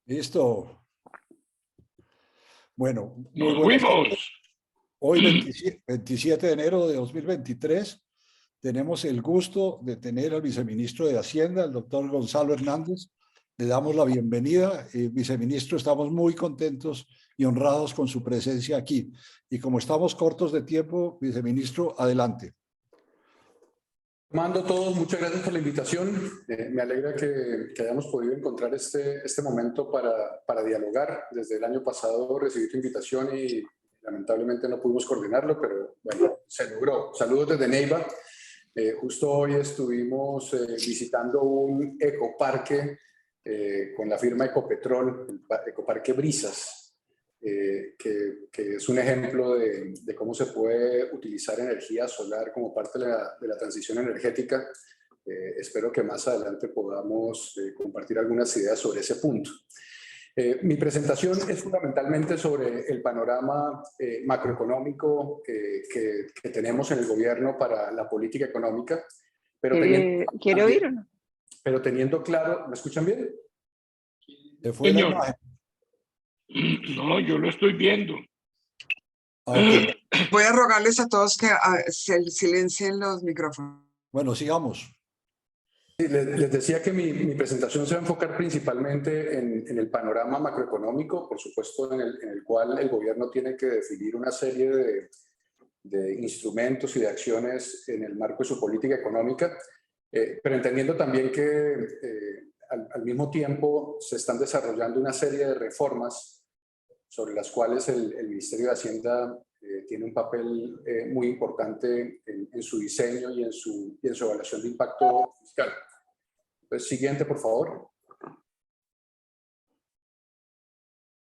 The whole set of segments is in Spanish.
Listo. Bueno, muy Nos buenas tardes. fuimos. Hoy, 27 de enero de 2023, tenemos el gusto de tener al viceministro de Hacienda, el doctor Gonzalo Hernández. Le damos la bienvenida. Viceministro, estamos muy contentos y honrados con su presencia aquí. Y como estamos cortos de tiempo, viceministro, adelante. Mando a todos, muchas gracias por la invitación. Me alegra que hayamos podido encontrar este momento para dialogar. Desde el año pasado recibí tu invitación y lamentablemente no pudimos coordinarlo, pero bueno, se logró. Saludos desde Neiva. Justo hoy estuvimos visitando un ecoparque con la firma Ecopetrol, el Ecoparque Brisas. Que es un ejemplo de cómo se puede utilizar energía solar como parte de la transición energética. Espero que más adelante podamos compartir algunas ideas sobre ese punto. Mi presentación es fundamentalmente sobre el panorama macroeconómico que tenemos en el gobierno para la política económica. Pero ¿Quiere oír o no? Pero teniendo claro, ¿me escuchan bien? Señor. No, yo lo estoy viendo. Okay. Voy a rogarles a todos que silencien los micrófonos. Bueno, sigamos. Sí, les decía que mi presentación se va a enfocar principalmente en el panorama macroeconómico, por supuesto en el cual el gobierno tiene que definir una serie de instrumentos y de acciones en el marco de su política económica, pero entendiendo también que al mismo tiempo se están desarrollando una serie de reformas sobre las cuales el Ministerio de Hacienda tiene un papel muy importante en su diseño y en su evaluación de impacto fiscal. Pues, siguiente, por favor.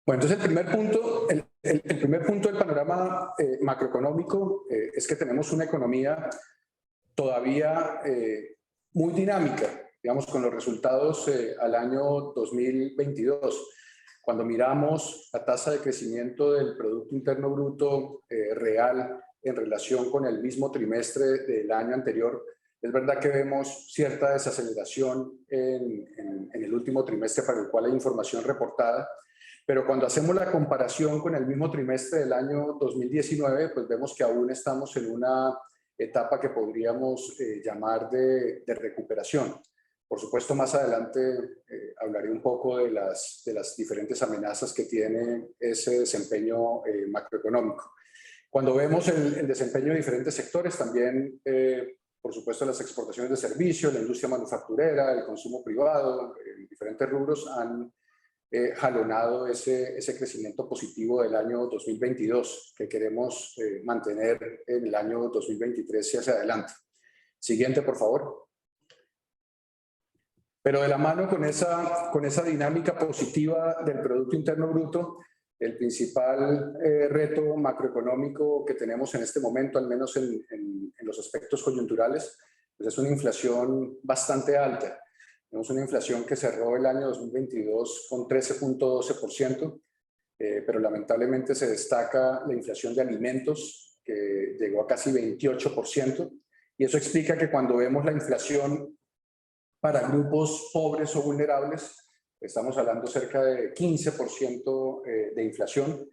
Bueno, entonces el primer punto del panorama macroeconómico es que tenemos una economía todavía muy dinámica, digamos, con los resultados al año 2022. Cuando miramos la tasa de crecimiento del Producto Interno Bruto real en relación con el mismo trimestre del año anterior, es verdad que vemos cierta desaceleración en el último trimestre para el cual hay información reportada, pero cuando hacemos la comparación con el mismo trimestre del año 2019, pues vemos que aún estamos en una etapa que podríamos llamar de recuperación. Por supuesto, más adelante hablaré un poco de las diferentes amenazas que tiene ese desempeño macroeconómico. Cuando vemos el desempeño de diferentes sectores, también, por supuesto, las exportaciones de servicios, la industria manufacturera, el consumo privado, diferentes rubros han jalonado ese crecimiento positivo del año 2022 que queremos mantener en el año 2023 y hacia adelante. Siguiente, por favor. Pero de la mano con esa dinámica positiva del Producto Interno Bruto, el principal reto macroeconómico que tenemos en este momento, al menos en los aspectos coyunturales, pues es una inflación bastante alta. Tenemos una inflación que cerró el año 2022 con 13.12%, pero lamentablemente se destaca la inflación de alimentos, que llegó a casi 28%, y eso explica que cuando vemos la inflación para grupos pobres o vulnerables, estamos hablando cerca de 15% de inflación.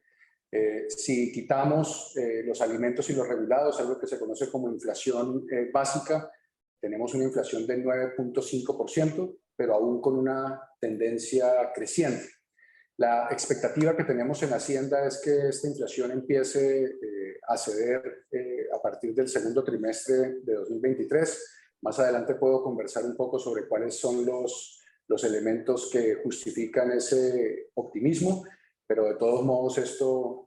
Si quitamos los alimentos y los regulados, algo que se conoce como inflación básica, tenemos una inflación del 9.5%, pero aún con una tendencia creciente. La expectativa que tenemos en Hacienda es que esta inflación empiece a ceder a partir del segundo trimestre de 2023. Más adelante puedo conversar un poco sobre cuáles son los elementos que justifican ese optimismo, pero de todos modos esto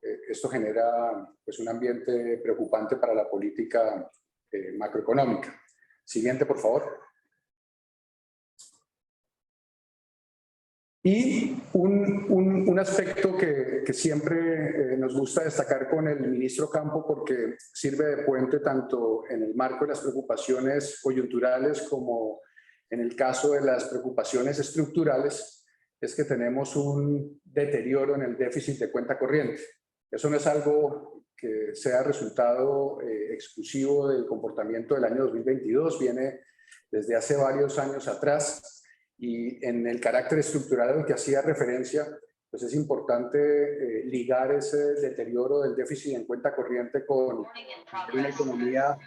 genera pues, un ambiente preocupante para la política macroeconómica. Siguiente, por favor. Y un aspecto que siempre nos gusta destacar con el ministro Campo, porque sirve de puente tanto en el marco de las preocupaciones coyunturales como en el caso de las preocupaciones estructurales, es que tenemos un deterioro en el déficit de cuenta corriente. Eso no es algo que sea resultado exclusivo del comportamiento del año 2022, viene desde hace varios años atrás. Y en el carácter estructural al que hacía referencia, pues es importante ligar ese deterioro del déficit en cuenta corriente con una economía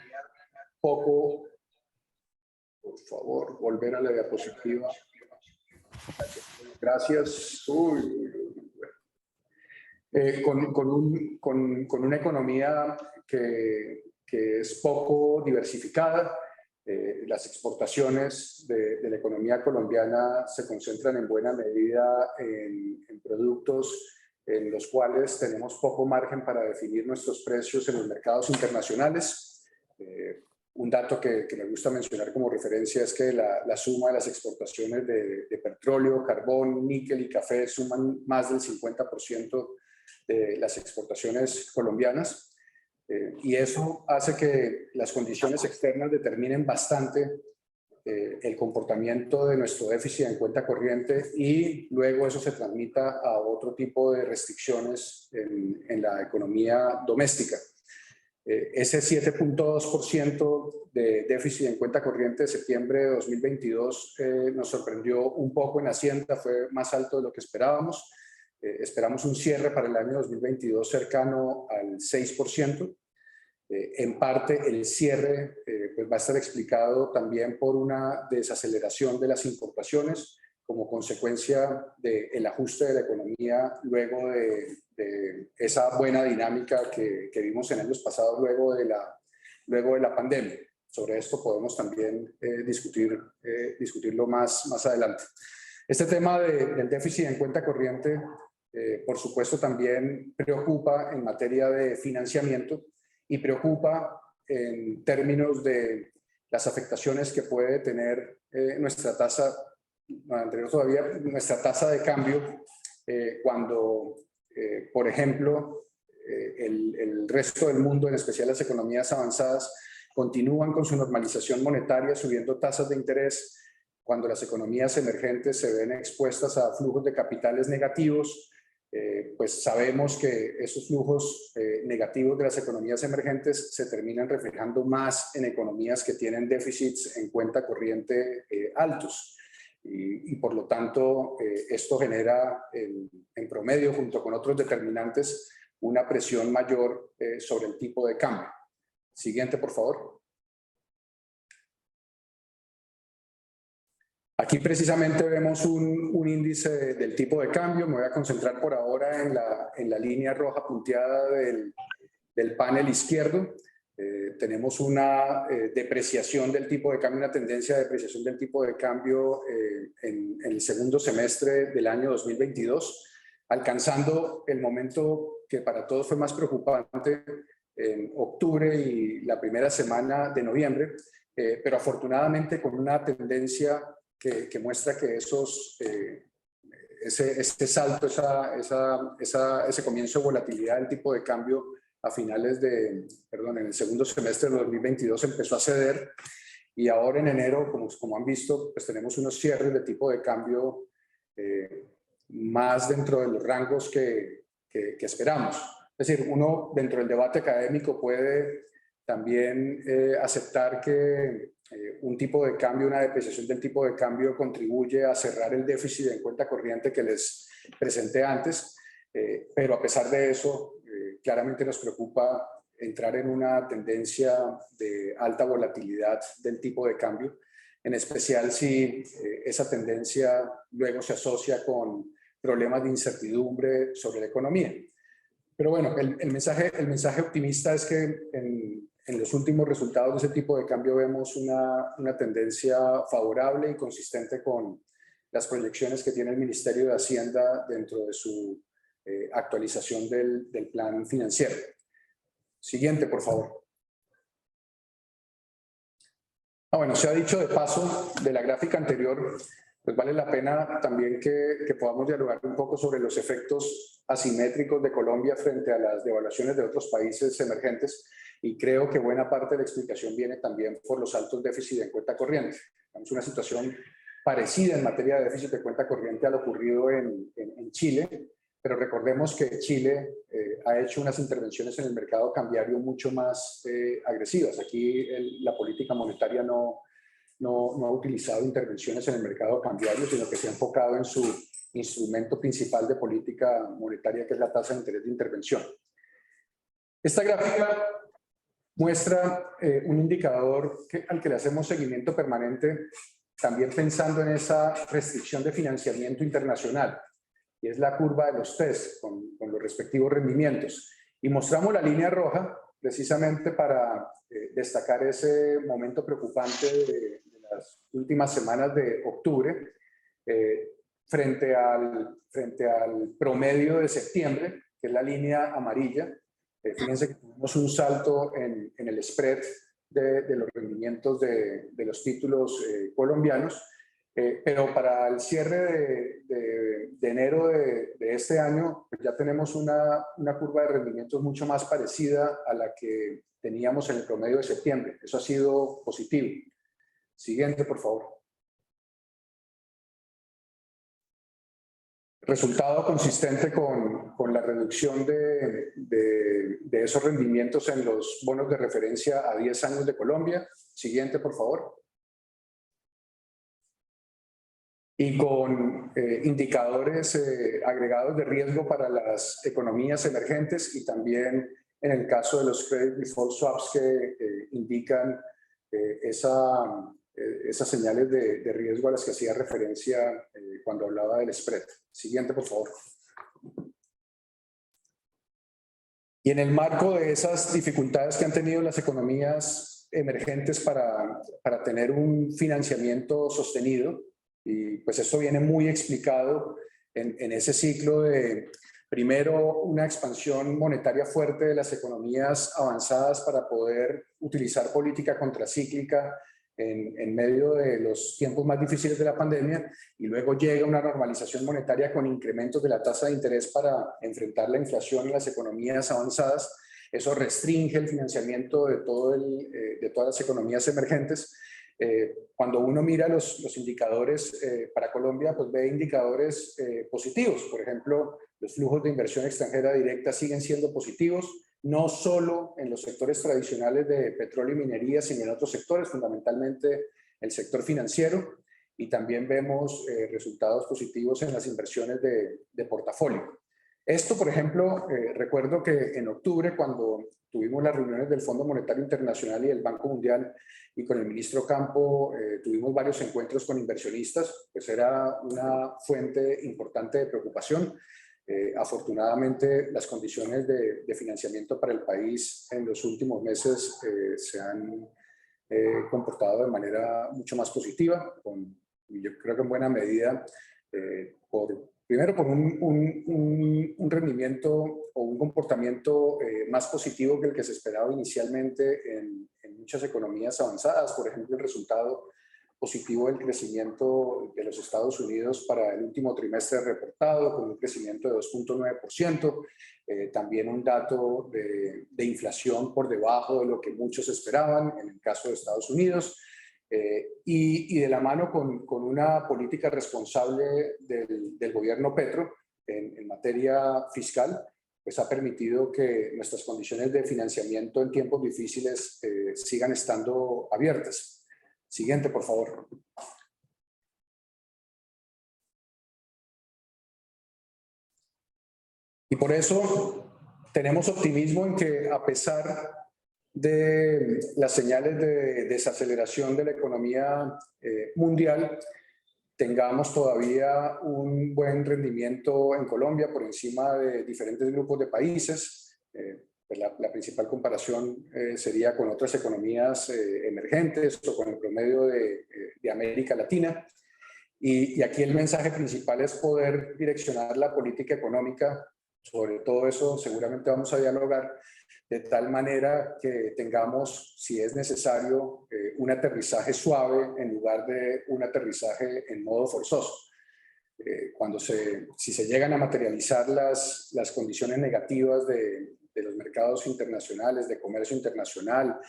poco... Por favor, volver a la diapositiva. Gracias. Con una economía que es poco diversificada. Las exportaciones de la economía colombiana se concentran en buena medida en productos en los cuales tenemos poco margen para definir nuestros precios en los mercados internacionales. Un dato que me gusta mencionar como referencia es que la suma de las exportaciones de petróleo, carbón, níquel y café suman más del 50% de las exportaciones colombianas. Y eso hace que las condiciones externas determinen bastante el comportamiento de nuestro déficit en cuenta corriente y luego eso se transmita a otro tipo de restricciones en la economía doméstica. Ese 7.2% de déficit en cuenta corriente de septiembre de 2022 nos sorprendió un poco en Hacienda, fue más alto de lo que esperábamos. Esperamos un cierre para el año 2022 cercano al 6%. En parte el cierre pues va a estar explicado también por una desaceleración de las importaciones como consecuencia del ajuste de la economía luego de esa buena dinámica que vimos en años pasados luego de la pandemia. Sobre esto podemos también discutirlo más adelante. Este tema del déficit en cuenta corriente, por supuesto, también preocupa en materia de financiamiento y preocupa en términos de las afectaciones que puede tener nuestra tasa de cambio cuando, por ejemplo, el resto del mundo, en especial las economías avanzadas, continúan con su normalización monetaria, subiendo tasas de interés, cuando las economías emergentes se ven expuestas a flujos de capitales negativos. Pues sabemos que esos flujos negativos de las economías emergentes se terminan reflejando más en economías que tienen déficits en cuenta corriente altos. Y por lo tanto, esto genera en promedio, junto con otros determinantes, una presión mayor sobre el tipo de cambio. Siguiente, por favor. Aquí precisamente vemos un índice del tipo de cambio. Me voy a concentrar por ahora en la línea roja punteada del panel izquierdo. Tenemos una depreciación del tipo de cambio, una tendencia de depreciación del tipo de cambio en el segundo semestre del año 2022, alcanzando el momento que para todos fue más preocupante en octubre y la primera semana de noviembre, pero afortunadamente con una tendencia que muestra que ese salto, ese comienzo de volatilidad del tipo de cambio a finales en el segundo semestre de 2022 empezó a ceder, y ahora en enero, como han visto, pues tenemos unos cierres de tipo de cambio más dentro de los rangos que esperamos. Es decir, uno dentro del debate académico puede también aceptar que un tipo de cambio, una depreciación del tipo de cambio contribuye a cerrar el déficit en cuenta corriente que les presenté antes, pero a pesar de eso, claramente nos preocupa entrar en una tendencia de alta volatilidad del tipo de cambio, en especial si esa tendencia luego se asocia con problemas de incertidumbre sobre la economía. Pero bueno, el mensaje optimista es que en los últimos resultados de ese tipo de cambio vemos una tendencia favorable y consistente con las proyecciones que tiene el Ministerio de Hacienda dentro de su actualización del plan financiero. Siguiente, por favor. Bueno, se ha dicho de paso de la gráfica anterior, pues vale la pena también que podamos dialogar un poco sobre los efectos asimétricos de Colombia frente a las devaluaciones de otros países emergentes, y creo que buena parte de la explicación viene también por los altos déficits en cuenta corriente. Tenemos una situación parecida en materia de déficit de cuenta corriente a lo ocurrido en Chile, pero recordemos que Chile ha hecho unas intervenciones en el mercado cambiario mucho más agresivas. Aquí la política monetaria no no ha utilizado intervenciones en el mercado cambiario, sino que se ha enfocado en su instrumento principal de política monetaria, que es la tasa de interés de intervención. Esta gráfica muestra un indicador al que le hacemos seguimiento permanente, también pensando en esa restricción de financiamiento internacional, y es la curva de los TES con los respectivos rendimientos. Y mostramos la línea roja precisamente para destacar ese momento preocupante de las últimas semanas de octubre frente al promedio de septiembre, que es la línea amarilla. Fíjense que tuvimos un salto en el spread de los rendimientos de los títulos colombianos, pero para el cierre de enero de este año pues ya tenemos una curva de rendimientos mucho más parecida a la que teníamos en el promedio de septiembre. Eso ha sido positivo. Siguiente, por favor. Resultado consistente con la reducción de esos rendimientos en los bonos de referencia a 10 años de Colombia. Siguiente, por favor. Y con indicadores agregados de riesgo para las economías emergentes, y también en el caso de los credit default swaps que indican esas señales de riesgo a las que hacía referencia cuando hablaba del spread. Siguiente, por favor. Y en el marco de esas dificultades que han tenido las economías emergentes para tener un financiamiento sostenido, y pues eso viene muy explicado en ese ciclo de, primero, una expansión monetaria fuerte de las economías avanzadas para poder utilizar política contracíclica en medio de los tiempos más difíciles de la pandemia, y luego llega una normalización monetaria con incrementos de la tasa de interés para enfrentar la inflación en las economías avanzadas. Eso restringe el financiamiento de todas las economías emergentes. Cuando uno mira los indicadores para Colombia, pues ve indicadores positivos. Por ejemplo, los flujos de inversión extranjera directa siguen siendo positivos, no solo en los sectores tradicionales de petróleo y minería, sino en otros sectores, fundamentalmente el sector financiero, y también vemos resultados positivos en las inversiones de portafolio. Esto, por ejemplo, recuerdo que en octubre, cuando tuvimos las reuniones del Fondo Monetario Internacional y el Banco Mundial, y con el ministro Campo tuvimos varios encuentros con inversionistas, pues era una fuente importante de preocupación. Afortunadamente, las condiciones de financiamiento para el país en los últimos meses se han comportado de manera mucho más positiva, yo creo que en buena medida primero por un rendimiento o un comportamiento más positivo que el que se esperaba inicialmente en muchas economías avanzadas. Por ejemplo, el resultado positivo del crecimiento de los Estados Unidos para el último trimestre reportado, con un crecimiento de 2.9%, también un dato de inflación por debajo de lo que muchos esperaban en el caso de Estados Unidos, y de la mano con una política responsable del gobierno Petro en materia fiscal, pues ha permitido que nuestras condiciones de financiamiento en tiempos difíciles sigan estando abiertas. Siguiente, por favor. Y por eso tenemos optimismo en que, a pesar de las señales de desaceleración de la economía mundial, tengamos todavía un buen rendimiento en Colombia por encima de diferentes grupos de países. La principal comparación sería con otras economías emergentes o con el promedio de América Latina. Y aquí el mensaje principal es poder direccionar la política económica. Sobre todo eso seguramente vamos a dialogar, de tal manera que tengamos, si es necesario, un aterrizaje suave en lugar de un aterrizaje en modo forzoso. Si se llegan a materializar las condiciones negativas de los mercados internacionales, de comercio internacional,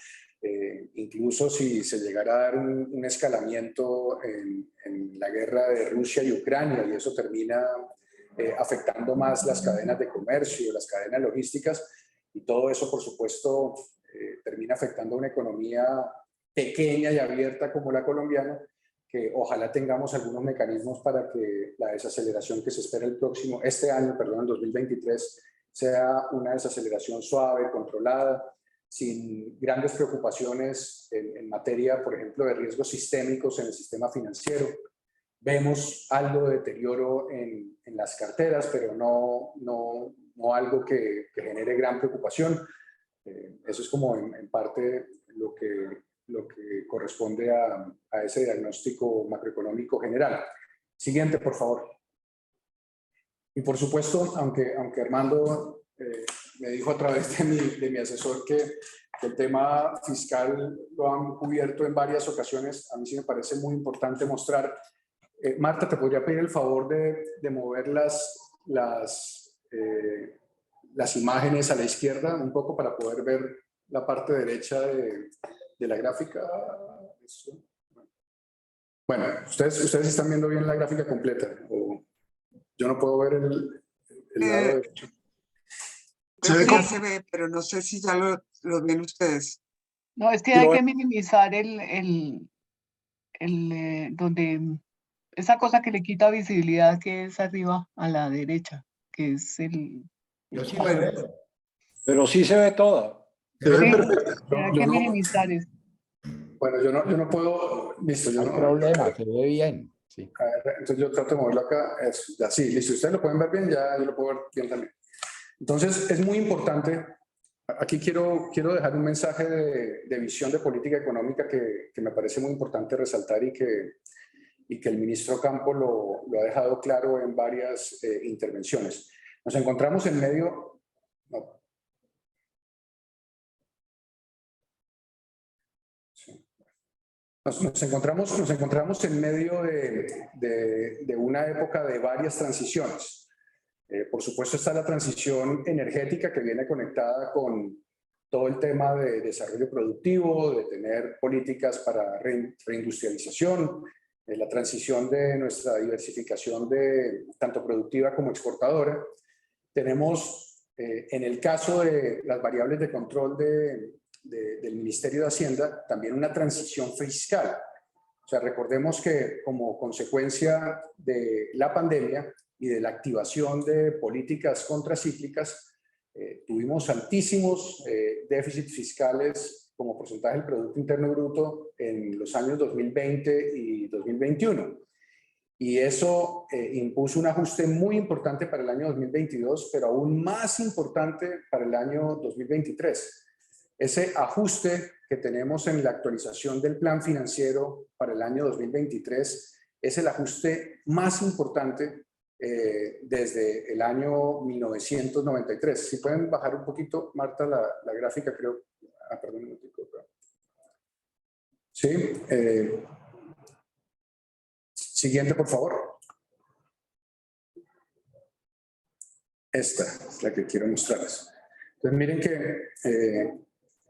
incluso si se llegara a dar un escalamiento en la guerra de Rusia y Ucrania, y eso termina afectando más las cadenas de comercio, las cadenas logísticas, y todo eso, por supuesto, termina afectando a una economía pequeña y abierta como la colombiana, que ojalá tengamos algunos mecanismos para que la desaceleración que se espera este año, perdón, 2023, sea una desaceleración suave, controlada, sin grandes preocupaciones en materia, por ejemplo, de riesgos sistémicos en el sistema financiero. Vemos algo de deterioro en las carteras, pero no algo que genere gran preocupación. Eso es como en parte lo que corresponde a ese diagnóstico macroeconómico general. Siguiente, por favor. Y por supuesto, aunque Armando me dijo a través de mi asesor que el tema fiscal lo han cubierto en varias ocasiones, a mí sí me parece muy importante mostrar. Marta, ¿te podría pedir el favor de mover las imágenes a la izquierda un poco para poder ver la parte derecha de la gráfica? Bueno, ¿ustedes están viendo bien la gráfica completa? ¿O yo no puedo ver el lado derecho? Sí, se ve, pero no sé si ya lo ven ustedes. No, es que hay que minimizar donde esa cosa que le quita visibilidad, que es arriba a la derecha, que es Yo sí la veo, pero sí se ve toda. Se ve sí, perfecto. hay que minimizar eso. Bueno, yo no puedo. Listo, yo No hay no. problema, se ve bien. Sí. A ver, entonces yo trato de moverlo acá. Eso, ya, sí, listo. Ustedes lo pueden ver bien, ya yo lo puedo ver bien también. Entonces, es muy importante. Aquí quiero dejar un mensaje de visión de política económica que me parece muy importante resaltar y que el ministro Campo lo ha dejado claro en varias intervenciones. Nos encontramos en medio... No. Sí. Nos encontramos en medio de una época de varias transiciones. Por supuesto está la transición energética que viene conectada con todo el tema de desarrollo productivo, de tener políticas para reindustrialización, la transición de nuestra diversificación tanto productiva como exportadora. Tenemos, en el caso de las variables de control del Ministerio de Hacienda, también una transición fiscal. O sea, recordemos que como consecuencia de la pandemia y de la activación de políticas contracíclicas, tuvimos altísimos déficits fiscales como porcentaje del Producto Interno Bruto en los años 2020 y 2021. Y eso impuso un ajuste muy importante para el año 2022, pero aún más importante para el año 2023. Ese ajuste que tenemos en la actualización del plan financiero para el año 2023 es el ajuste más importante desde el año 1993. Si pueden bajar un poquito, Marta, la gráfica, creo. Perdón un momentico. Sí. Siguiente, por favor. Esta es la que quiero mostrarles. Entonces, miren que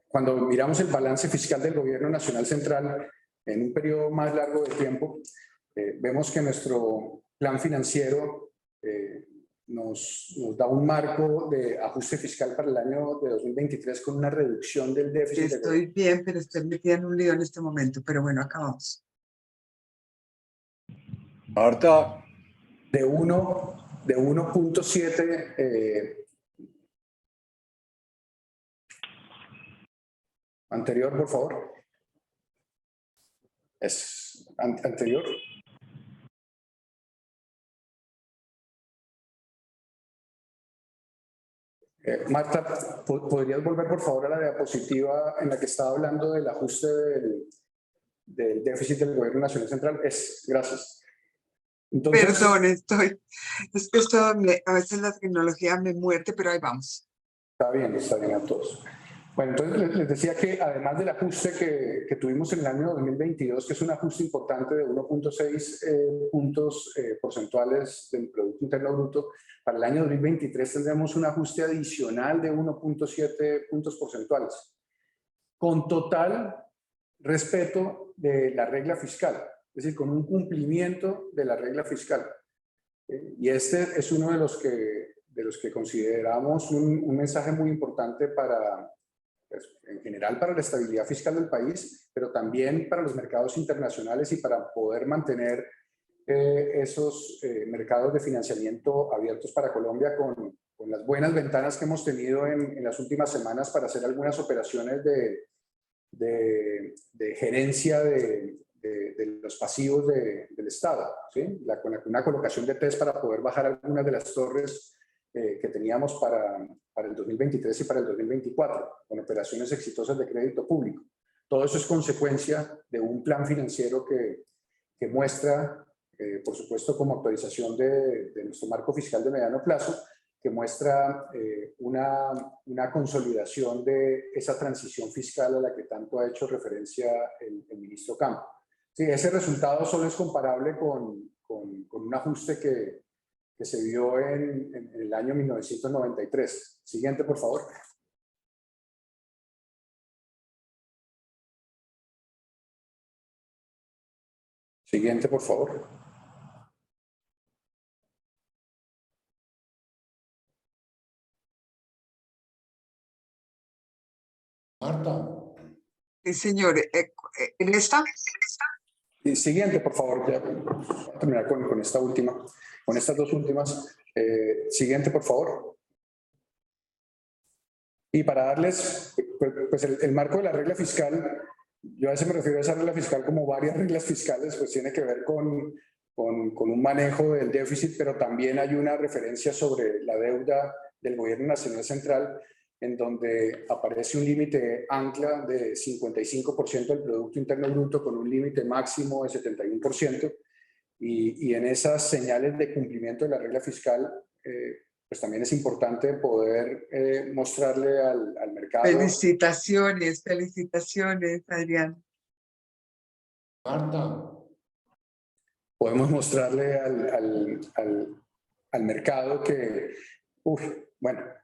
cuando miramos el balance fiscal del Gobierno Nacional Central en un periodo más largo de tiempo, vemos que nuestro plan financiero nos da un marco de ajuste fiscal para el año de 2023 con una reducción del déficit. Estoy bien, pero estoy metida en un lío en este momento, pero bueno, acabamos. Marta. De 1.7. Anterior, por favor. Es anterior. Marta, ¿podrías volver por favor a la diapositiva en la que estaba hablando del ajuste del déficit del Gobierno Nacional Central? Gracias. Entonces, perdón, es que esto a veces la tecnología me muerde, pero ahí vamos. Está bien a todos. Bueno, entonces les decía que además del ajuste que tuvimos en el año 2022, que es un ajuste importante de 1.6 puntos porcentuales del Producto Interno Bruto, para el año 2023 tendremos un ajuste adicional de 1.7 puntos porcentuales, con total respeto de la regla fiscal, es decir, con un cumplimiento de la regla fiscal. Y este es uno de los que consideramos un mensaje muy importante para pues, en general para la estabilidad fiscal del país, pero también para los mercados internacionales y para poder mantener esos mercados de financiamiento abiertos para Colombia con las buenas ventanas que hemos tenido en las últimas semanas para hacer algunas operaciones de gerencia de los pasivos del Estado, ¿sí? Con una colocación de test para poder bajar algunas de las torres que teníamos para el 2023 y para el 2024, con operaciones exitosas de crédito público. Todo eso es consecuencia de un plan financiero que muestra, por supuesto, como actualización de nuestro marco fiscal de mediano plazo, que muestra una consolidación de esa transición fiscal a la que tanto ha hecho referencia el ministro Campo. Sí, ese resultado solo es comparable con un ajuste que se vio en el año 1993. Siguiente, por favor. Siguiente, por favor. Marta. Sí, señor. ¿En esta? Siguiente, por favor. Ya voy a terminar con esta última, con estas dos últimas. Siguiente, por favor. Y para darles, pues el marco de la regla fiscal, yo a veces me refiero a esa regla fiscal como varias reglas fiscales, pues tiene que ver con un manejo del déficit, pero también hay una referencia sobre la deuda del Gobierno Nacional Central, en donde aparece un límite ancla de 55% del Producto Interno Bruto con un límite máximo de 71%, y en esas señales de cumplimiento de la regla fiscal, pues también es importante poder mostrarle al mercado. Felicitaciones, felicitaciones, Adrián. Marta. Podemos mostrarle al mercado que,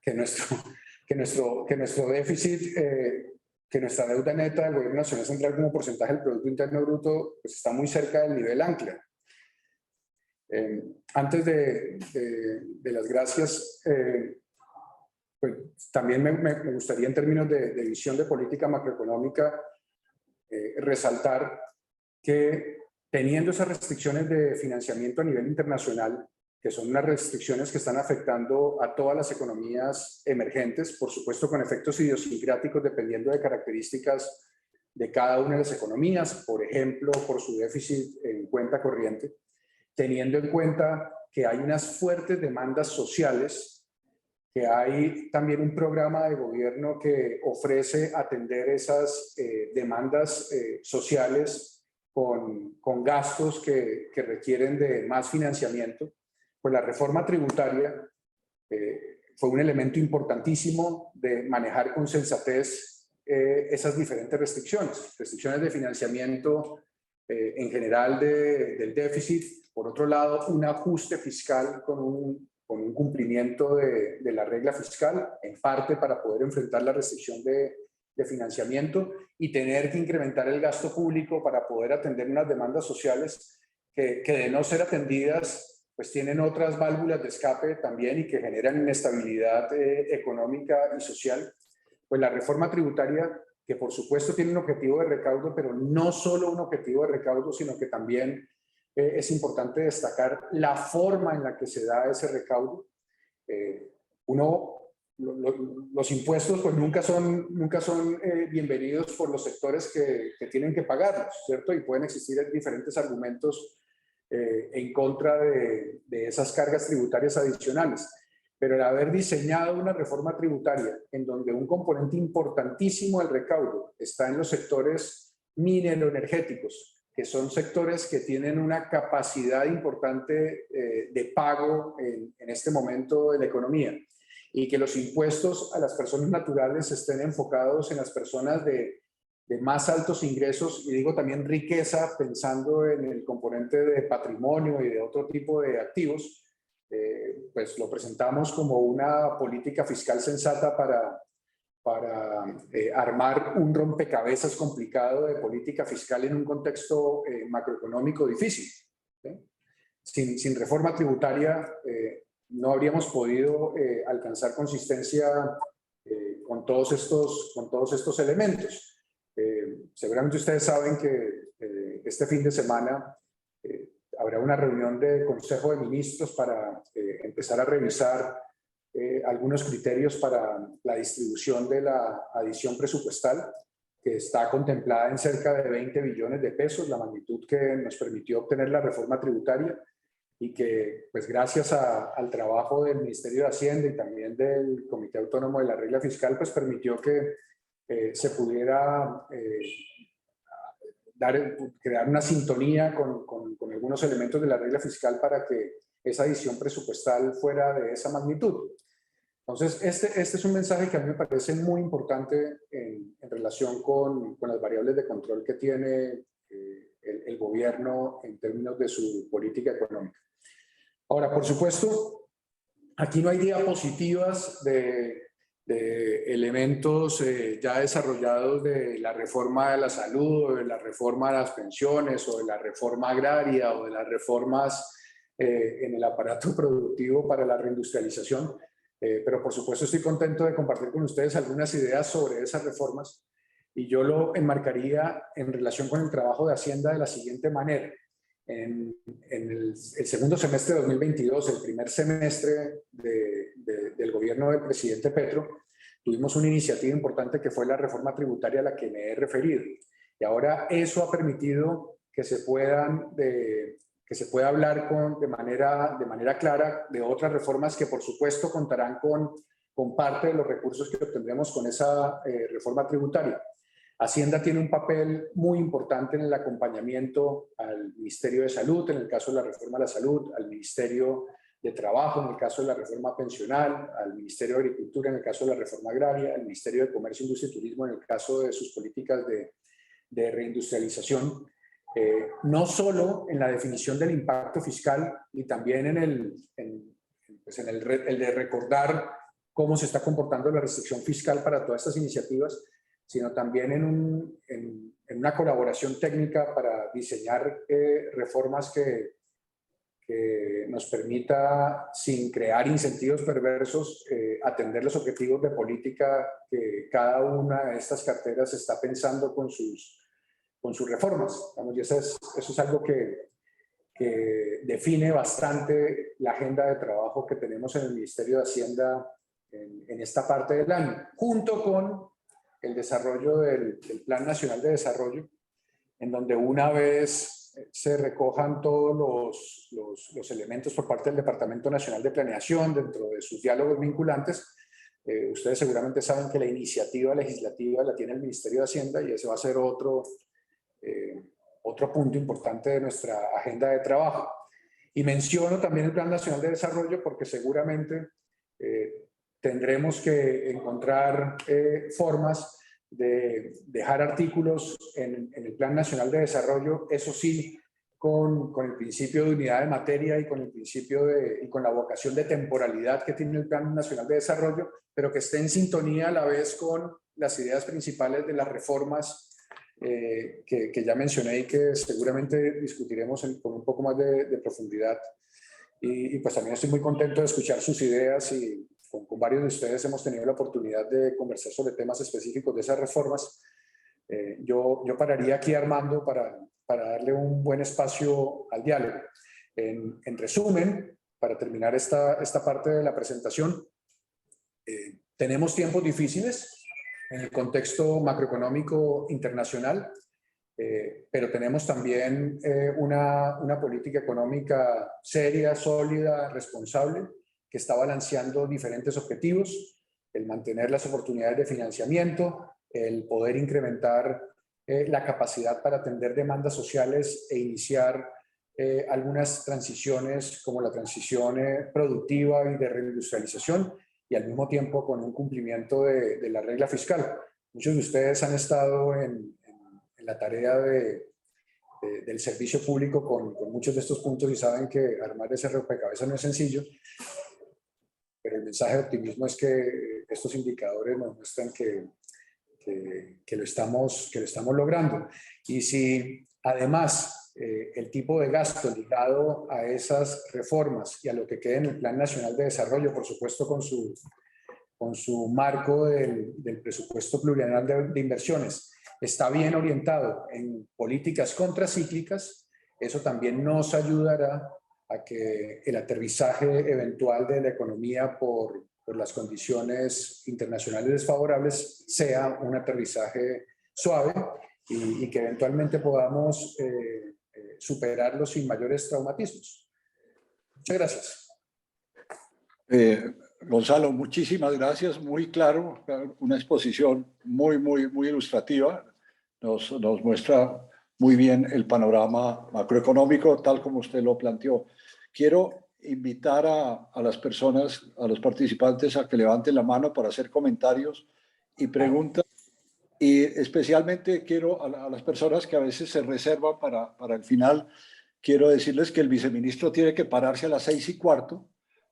que nuestro déficit, que nuestra deuda neta del Gobierno Nacional Central como porcentaje del Producto Interno Bruto, pues está muy cerca del nivel ancla. Antes de las gracias, pues también me gustaría en términos de visión de política macroeconómica resaltar que teniendo esas restricciones de financiamiento a nivel internacional, que son unas restricciones que están afectando a todas las economías emergentes, por supuesto con efectos idiosincráticos dependiendo de características de cada una de las economías, por ejemplo, por su déficit en cuenta corriente, teniendo en cuenta que hay unas fuertes demandas sociales, que hay también un programa de gobierno que ofrece atender esas demandas sociales con gastos que requieren de más financiamiento, pues la reforma tributaria fue un elemento importantísimo de manejar con sensatez esas diferentes restricciones de financiamiento en general del déficit. Por otro lado, un ajuste fiscal con un cumplimiento de la regla fiscal, en parte para poder enfrentar la restricción de financiamiento y tener que incrementar el gasto público para poder atender unas demandas sociales que de no ser atendidas, pues tienen otras válvulas de escape también y que generan inestabilidad económica y social. Pues la reforma tributaria, que por supuesto tiene un objetivo de recaudo, pero no solo un objetivo de recaudo, sino que también es importante destacar la forma en la que se da ese recaudo. Los impuestos pues nunca son bienvenidos por los sectores que tienen que pagarlos, ¿cierto? Y pueden existir diferentes argumentos en contra de esas cargas tributarias adicionales. Pero el haber diseñado una reforma tributaria en donde un componente importantísimo del recaudo está en los sectores mineroenergéticos, que son sectores que tienen una capacidad importante de pago en este momento de la economía, y que los impuestos a las personas naturales estén enfocados en las personas de más altos ingresos, y digo también riqueza, pensando en el componente de patrimonio y de otro tipo de activos, pues lo presentamos como una política fiscal sensata para armar un rompecabezas complicado de política fiscal en un contexto macroeconómico difícil. Sin reforma tributaria no habríamos podido alcanzar consistencia con con todos estos elementos. Seguramente ustedes saben que este fin de semana habrá una reunión de Consejo de Ministros para empezar a revisar algunos criterios para la distribución de la adición presupuestal, que está contemplada en cerca de 20 billones de pesos, la magnitud que nos permitió obtener la reforma tributaria, y que, pues gracias al trabajo del Ministerio de Hacienda y también del Comité Autónomo de la Regla Fiscal, pues permitió que se pudiera crear una sintonía con algunos elementos de la regla fiscal para que esa adición presupuestal fuera de esa magnitud. Entonces, este es un mensaje que a mí me parece muy importante en relación con las variables de control que tiene el gobierno en términos de su política económica. Ahora, por supuesto, aquí no hay diapositivas de elementos ya desarrollados de la reforma de la salud, o de la reforma de las pensiones, o de la reforma agraria, o de las reformas en el aparato productivo para la reindustrialización. Pero por supuesto estoy contento de compartir con ustedes algunas ideas sobre esas reformas, y yo lo enmarcaría en relación con el trabajo de Hacienda de la siguiente manera. En el segundo semestre de 2022, el primer semestre del gobierno del presidente Petro, tuvimos una iniciativa importante que fue la reforma tributaria a la que me he referido. Y ahora eso ha permitido que se pueda hablar de manera clara de otras reformas que por supuesto contarán con parte de los recursos que obtendremos con esa reforma tributaria. Hacienda tiene un papel muy importante en el acompañamiento al Ministerio de Salud, en el caso de la reforma de la salud, al Ministerio de Trabajo, en el caso de la reforma pensional, al Ministerio de Agricultura, en el caso de la reforma agraria, al Ministerio de Comercio, Industria y Turismo, en el caso de sus políticas de reindustrialización. No solo en la definición del impacto fiscal, y también en el de recordar cómo se está comportando la restricción fiscal para todas estas iniciativas, sino también en una colaboración técnica para diseñar reformas que nos permita, sin crear incentivos perversos, atender los objetivos de política que cada una de estas carteras está pensando con sus reformas. Y eso es algo que define bastante la agenda de trabajo que tenemos en el Ministerio de Hacienda en esta parte del año, junto con el desarrollo del Plan Nacional de Desarrollo, en donde una vez se recojan todos los elementos por parte del Departamento Nacional de Planeación dentro de sus diálogos vinculantes. Ustedes seguramente saben que la iniciativa legislativa la tiene el Ministerio de Hacienda, y ese va a ser otro punto importante de nuestra agenda de trabajo. Y menciono también el Plan Nacional de Desarrollo porque seguramente tendremos que encontrar formas de dejar artículos en el Plan Nacional de Desarrollo, eso sí, con el principio de unidad de materia y con el principio y con la vocación de temporalidad que tiene el Plan Nacional de Desarrollo, pero que esté en sintonía a la vez con las ideas principales de las reformas que ya mencioné y que seguramente discutiremos con un poco más de profundidad. Y pues también estoy muy contento de escuchar sus ideas, y con varios de ustedes hemos tenido la oportunidad de conversar sobre temas específicos de esas reformas. Yo pararía aquí, Armando, para darle un buen espacio al diálogo. En resumen, para terminar esta parte de la presentación, tenemos tiempos difíciles en el contexto macroeconómico internacional, pero tenemos también una política económica seria, sólida, responsable, que está balanceando diferentes objetivos: el mantener las oportunidades de financiamiento, el poder incrementar la capacidad para atender demandas sociales e iniciar algunas transiciones como la transición productiva y de reindustrialización, y al mismo tiempo con un cumplimiento de la regla fiscal. Muchos de ustedes han estado en la tarea del servicio público con muchos de estos puntos y saben que armar ese rompecabezas no es sencillo, pero el mensaje de optimismo es que estos indicadores nos muestran que lo estamos logrando. Y si además el tipo de gasto ligado a esas reformas y a lo que quede en el Plan Nacional de Desarrollo, por supuesto con con su marco del presupuesto plurianual de inversiones, está bien orientado en políticas contracíclicas, eso también nos ayudará a que el aterrizaje eventual de la economía por las condiciones internacionales desfavorables sea un aterrizaje suave y que eventualmente podamos superarlo sin mayores traumatismos. Muchas gracias. Gonzalo, muchísimas gracias, muy claro, una exposición muy ilustrativa, nos muestra muy bien el panorama macroeconómico tal como usted lo planteó. Quiero invitar a las personas, a los participantes a que levanten la mano para hacer comentarios y preguntas, y especialmente quiero a las personas que a veces se reservan para el final, quiero decirles que el viceministro tiene que pararse a las 6:15,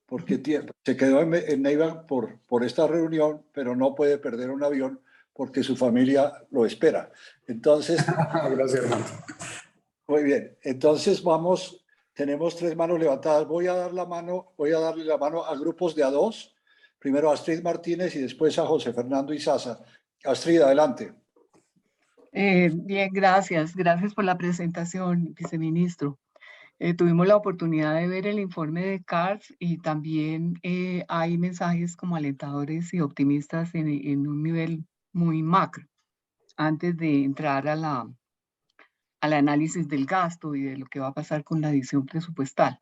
porque se quedó en Neiva por esta reunión, pero no puede perder un avión porque su familia lo espera. Entonces, gracias, hermano. Muy bien, entonces vamos, tenemos 3 manos levantadas. Voy a darle la mano a grupos de a 2, primero a Astrid Martínez y después a José Fernando Izaza. Astrid, adelante. Bien, gracias por la presentación, viceministro. Tuvimos la oportunidad de ver el informe de CARS y también hay mensajes como alentadores y optimistas en un nivel muy macro, antes de entrar al análisis del gasto y de lo que va a pasar con la adición presupuestal.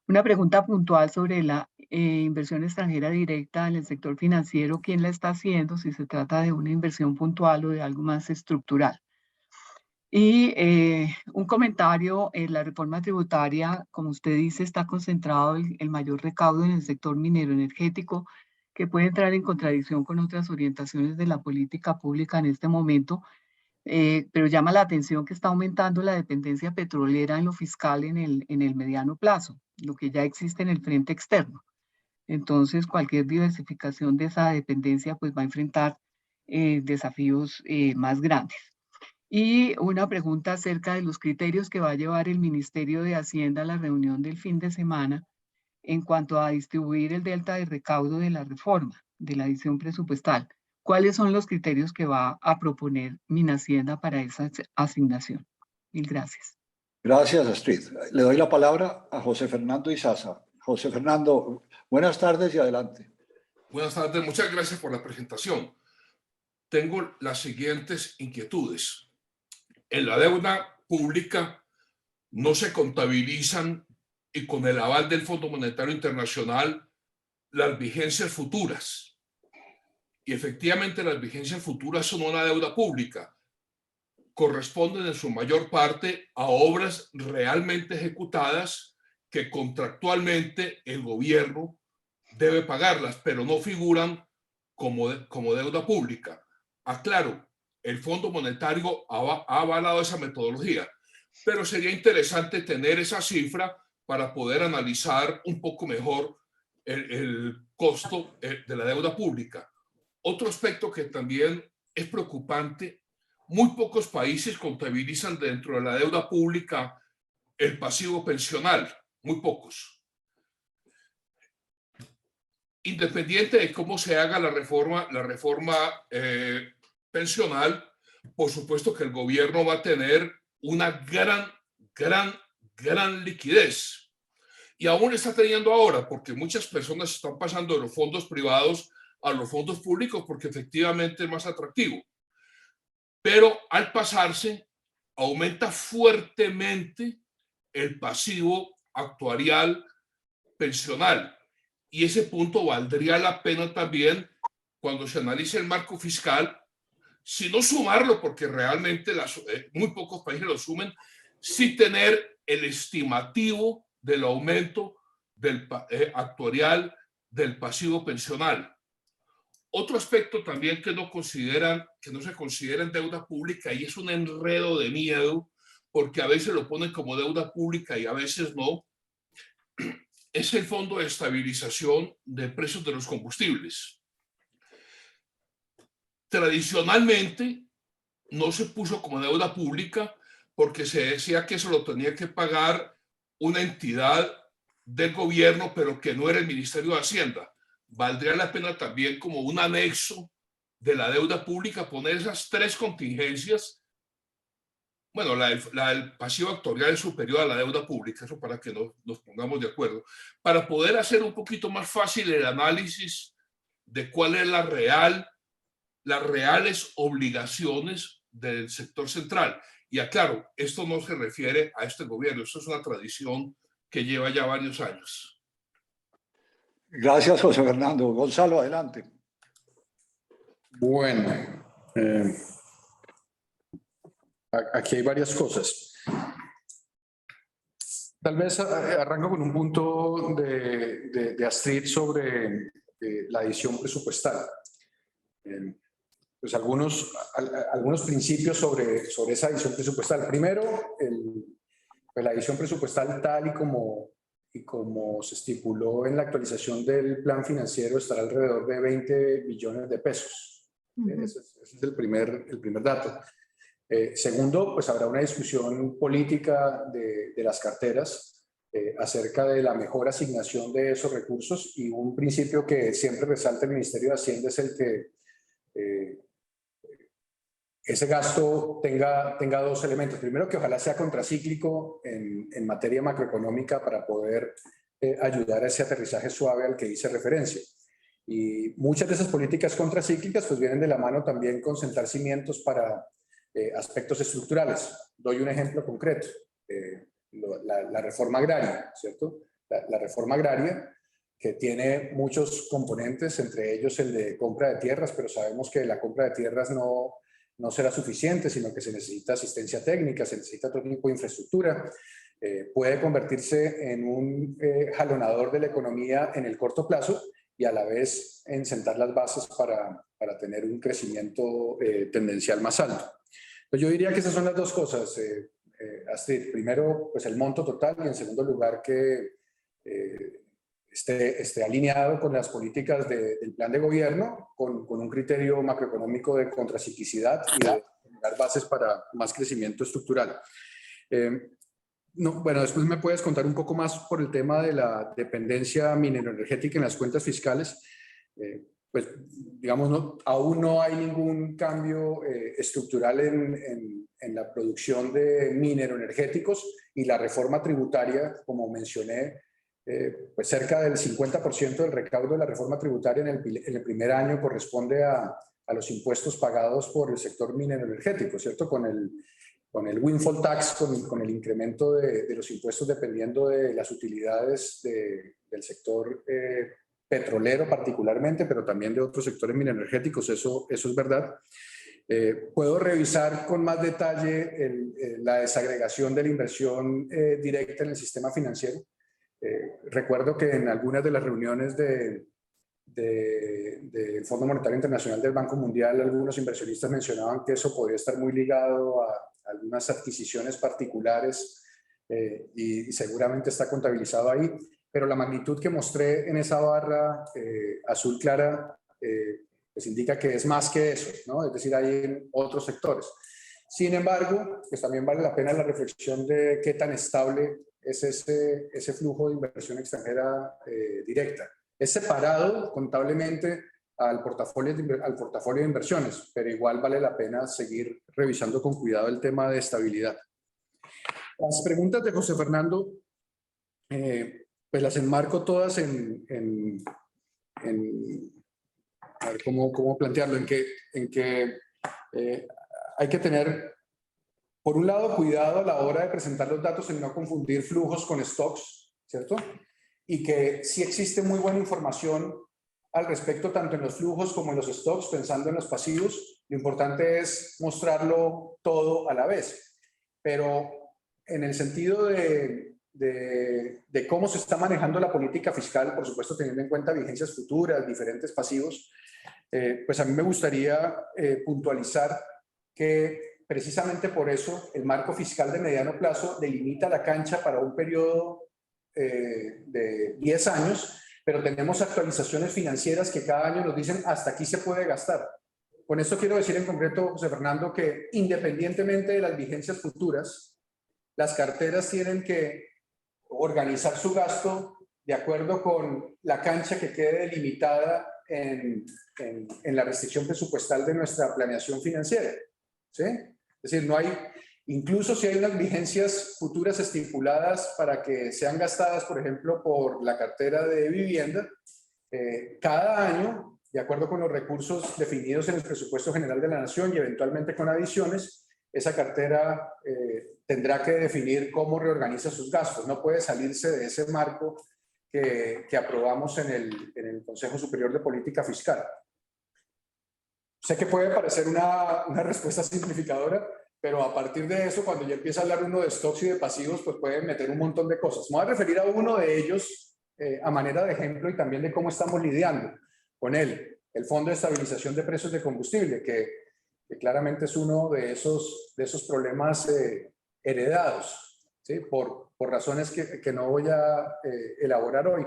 Una pregunta puntual sobre la inversión extranjera directa en el sector financiero, ¿quién la está haciendo? Si se trata de una inversión puntual o de algo más estructural. Y un comentario, la reforma tributaria, como usted dice, está concentrado el mayor recaudo en el sector minero energético, que puede entrar en contradicción con otras orientaciones de la política pública en este momento, pero llama la atención que está aumentando la dependencia petrolera en lo fiscal en el mediano plazo, lo que ya existe en el frente externo. Entonces, cualquier diversificación de esa dependencia pues va a enfrentar desafíos más grandes. Y una pregunta acerca de los criterios que va a llevar el Ministerio de Hacienda a la reunión del fin de semana en cuanto a distribuir el delta de recaudo de la reforma, de la adición presupuestal. ¿Cuáles son los criterios que va a proponer Minhacienda para esa asignación? Mil gracias. Gracias, Astrid. Le doy la palabra a José Fernando Izaza. José Fernando, buenas tardes y adelante. Buenas tardes, muchas gracias por la presentación. Tengo las siguientes inquietudes. En la deuda pública no se contabilizan, y con el aval del Fondo Monetario Internacional, las vigencias futuras. Y efectivamente las vigencias futuras son una deuda pública. Corresponden en su mayor parte a obras realmente ejecutadas que contractualmente el gobierno debe pagarlas, pero no figuran como deuda pública. Aclaro, el Fondo Monetario ha avalado esa metodología, pero sería interesante tener esa cifra para poder analizar un poco mejor el costo de la deuda pública. Otro aspecto que también es preocupante, muy pocos países contabilizan dentro de la deuda pública el pasivo pensional, muy pocos. Independiente de cómo se haga la reforma pensional, por supuesto que el gobierno va a tener una gran liquidez. Y aún está teniendo ahora, porque muchas personas están pasando de los fondos privados a los fondos públicos porque efectivamente es más atractivo. Pero al pasarse, aumenta fuertemente el pasivo actuarial pensional. Y ese punto valdría la pena también cuando se analice el marco fiscal, si no sumarlo, porque realmente muy pocos países lo sumen, sí tener el estimativo del aumento del actuarial del pasivo pensional. Otro aspecto también que no se considera en deuda pública, y es un enredo de miedo, porque a veces lo ponen como deuda pública y a veces no, es el Fondo de Estabilización de Precios de los Combustibles. Tradicionalmente no se puso como deuda pública porque se decía que eso lo tenía que pagar una entidad del gobierno, pero que no era el Ministerio de Hacienda. valdría la pena también como un anexo de la deuda pública poner esas tres contingencias. Bueno, la del pasivo actuarial es superior a la deuda pública, eso para que nos pongamos de acuerdo, para poder hacer un poquito más fácil el análisis de cuál es las reales obligaciones del sector central. Y aclaro, esto no se refiere a este gobierno, esto es una tradición que lleva ya varios años. Gracias, José Fernando. Gonzalo, adelante. Bueno, aquí hay varias cosas. Tal vez arranco con un punto de Astrid sobre la edición presupuestal. Pues algunos principios sobre esa edición presupuestal. Primero, pues la edición presupuestal tal y como se estipuló en la actualización del plan financiero estará alrededor de 20 billones de pesos. Ese es el primer dato. Segundo, pues habrá una discusión política de las carteras acerca de la mejor asignación de esos recursos, y un principio que siempre resalta el Ministerio de Hacienda es el que ese gasto tenga dos elementos. Primero, que ojalá sea contracíclico en materia macroeconómica para poder ayudar a ese aterrizaje suave al que hice referencia. Y muchas de esas políticas contracíclicas pues vienen de la mano también con sentar cimientos para aspectos estructurales. Doy un ejemplo concreto. La reforma agraria, ¿cierto? La reforma agraria, que tiene muchos componentes, entre ellos el de compra de tierras, pero sabemos que la compra de tierras no será suficiente, sino que se necesita asistencia técnica, se necesita otro tipo de infraestructura. Puede convertirse en un jalonador de la economía en el corto plazo y a la vez en sentar las bases para tener un crecimiento tendencial más alto. Entonces yo diría que esas son las dos cosas, Astrid. Primero, pues el monto total, y en segundo lugar que esté alineado con las políticas del plan de gobierno, con un criterio macroeconómico de contraciclicidad y de generar bases para más crecimiento estructural. Bueno, después me puedes contar un poco más por el tema de la dependencia mineroenergética en las cuentas fiscales. Pues, digamos, aún no hay ningún cambio estructural en la producción de mineroenergéticos, y la reforma tributaria, como mencioné, pues cerca del 50% del recaudo de la reforma tributaria en el primer año corresponde a los impuestos pagados por el sector mineroenergético, ¿cierto? Con el windfall tax, con el incremento de los impuestos dependiendo de las utilidades del sector petrolero particularmente, pero también de otros sectores mineroenergéticos, eso es verdad. Puedo revisar con más detalle la desagregación de la inversión directa en el sistema financiero. Recuerdo que en algunas de las reuniones del Fondo Monetario Internacional del Banco Mundial, algunos inversionistas mencionaban que eso podría estar muy ligado a algunas adquisiciones particulares y seguramente está contabilizado ahí, pero la magnitud que mostré en esa barra azul clara pues indica que es más que eso, ¿no? Es decir, hay en otros sectores. Sin embargo, pues también vale la pena la reflexión de qué tan estable es ese flujo de inversión extranjera directa. Es separado contablemente al portafolio de inversiones, pero igual vale la pena seguir revisando con cuidado el tema de estabilidad. Las preguntas de José Fernando, pues las enmarco todas a ver cómo plantearlo, en que hay que tener, por un lado, cuidado a la hora de presentar los datos en no confundir flujos con stocks, ¿cierto? Y que sí existe muy buena información al respecto, tanto en los flujos como en los stocks, pensando en los pasivos. Lo importante es mostrarlo todo a la vez. Pero en el sentido de cómo se está manejando la política fiscal, por supuesto teniendo en cuenta vigencias futuras, diferentes pasivos, pues a mí me gustaría puntualizar que precisamente por eso el marco fiscal de mediano plazo delimita la cancha para un periodo de 10 años, pero tenemos actualizaciones financieras que cada año nos dicen hasta aquí se puede gastar. Con esto quiero decir en concreto, José Fernando, que independientemente de las vigencias futuras, las carteras tienen que organizar su gasto de acuerdo con la cancha que quede delimitada en la restricción presupuestal de nuestra planeación financiera, ¿sí? Es decir, no hay, incluso si hay unas vigencias futuras estipuladas para que sean gastadas, por ejemplo, por la cartera de vivienda, cada año, de acuerdo con los recursos definidos en el presupuesto general de la Nación y eventualmente con adiciones, esa cartera tendrá que definir cómo reorganiza sus gastos. No puede salirse de ese marco que aprobamos en el Consejo Superior de Política Fiscal. Sé que puede parecer una respuesta simplificadora, pero a partir de eso, cuando ya empieza a hablar uno de stocks y de pasivos, pues pueden meter un montón de cosas. Me voy a referir a uno de ellos a manera de ejemplo y también de cómo estamos lidiando con él. El Fondo de Estabilización de Precios de Combustible, que claramente es uno de esos problemas heredados, ¿sí? Por razones que no voy a elaborar hoy.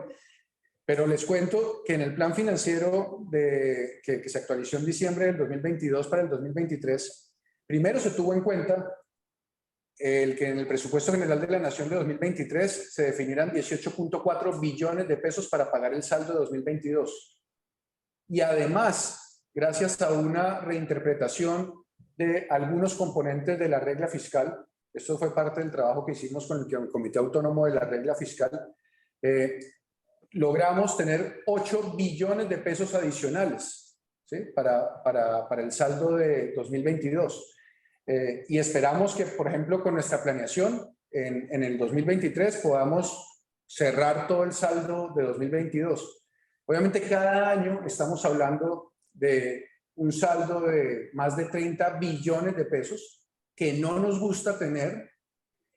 Pero les cuento que en el plan financiero que se actualizó en diciembre del 2022 para el 2023, primero se tuvo en cuenta el que en el presupuesto general de la Nación de 2023 se definirán 18.4 billones de pesos para pagar el saldo de 2022. Y además, gracias a una reinterpretación de algunos componentes de la regla fiscal, esto fue parte del trabajo que hicimos con el Comité Autónomo de la Regla Fiscal, logramos tener 8 billones de pesos adicionales, ¿sí? para el saldo de 2022. Y esperamos que, por ejemplo, con nuestra planeación en el 2023 podamos cerrar todo el saldo de 2022. Obviamente cada año estamos hablando de un saldo de más de 30 billones de pesos que no nos gusta tener,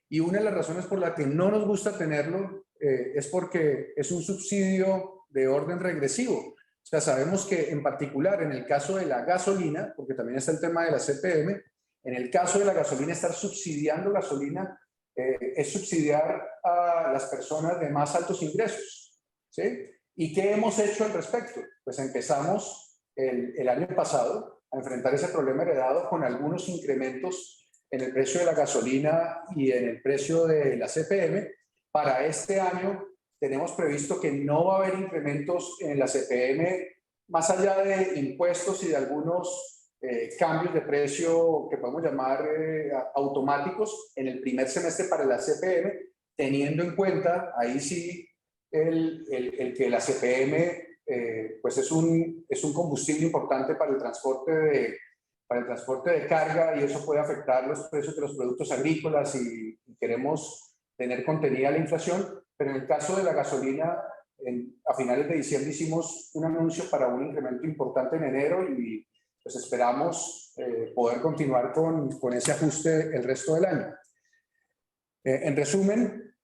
y una de las razones por la que no nos gusta tenerlo es porque es un subsidio de orden regresivo. O sea, sabemos que en particular en el caso de la gasolina, porque también está el tema de la CPM, en el caso de la gasolina, estar subsidiando gasolina es subsidiar a las personas de más altos ingresos, ¿sí? ¿Y qué hemos hecho al respecto? Pues empezamos el año pasado a enfrentar ese problema heredado con algunos incrementos en el precio de la gasolina y en el precio de la CPM. Para este año tenemos previsto que no va a haber incrementos en la CPM, más allá de impuestos y de algunos cambios de precio que podemos llamar automáticos en el primer semestre para la CPM, teniendo en cuenta, ahí sí, el que la CPM pues es un combustible importante para el transporte de carga, y eso puede afectar los precios de los productos agrícolas y queremos tener contenida la inflación. Pero en el caso de la gasolina, a finales de diciembre hicimos un anuncio para un incremento importante en enero y pues esperamos poder continuar con ese ajuste el resto del año. En resumen,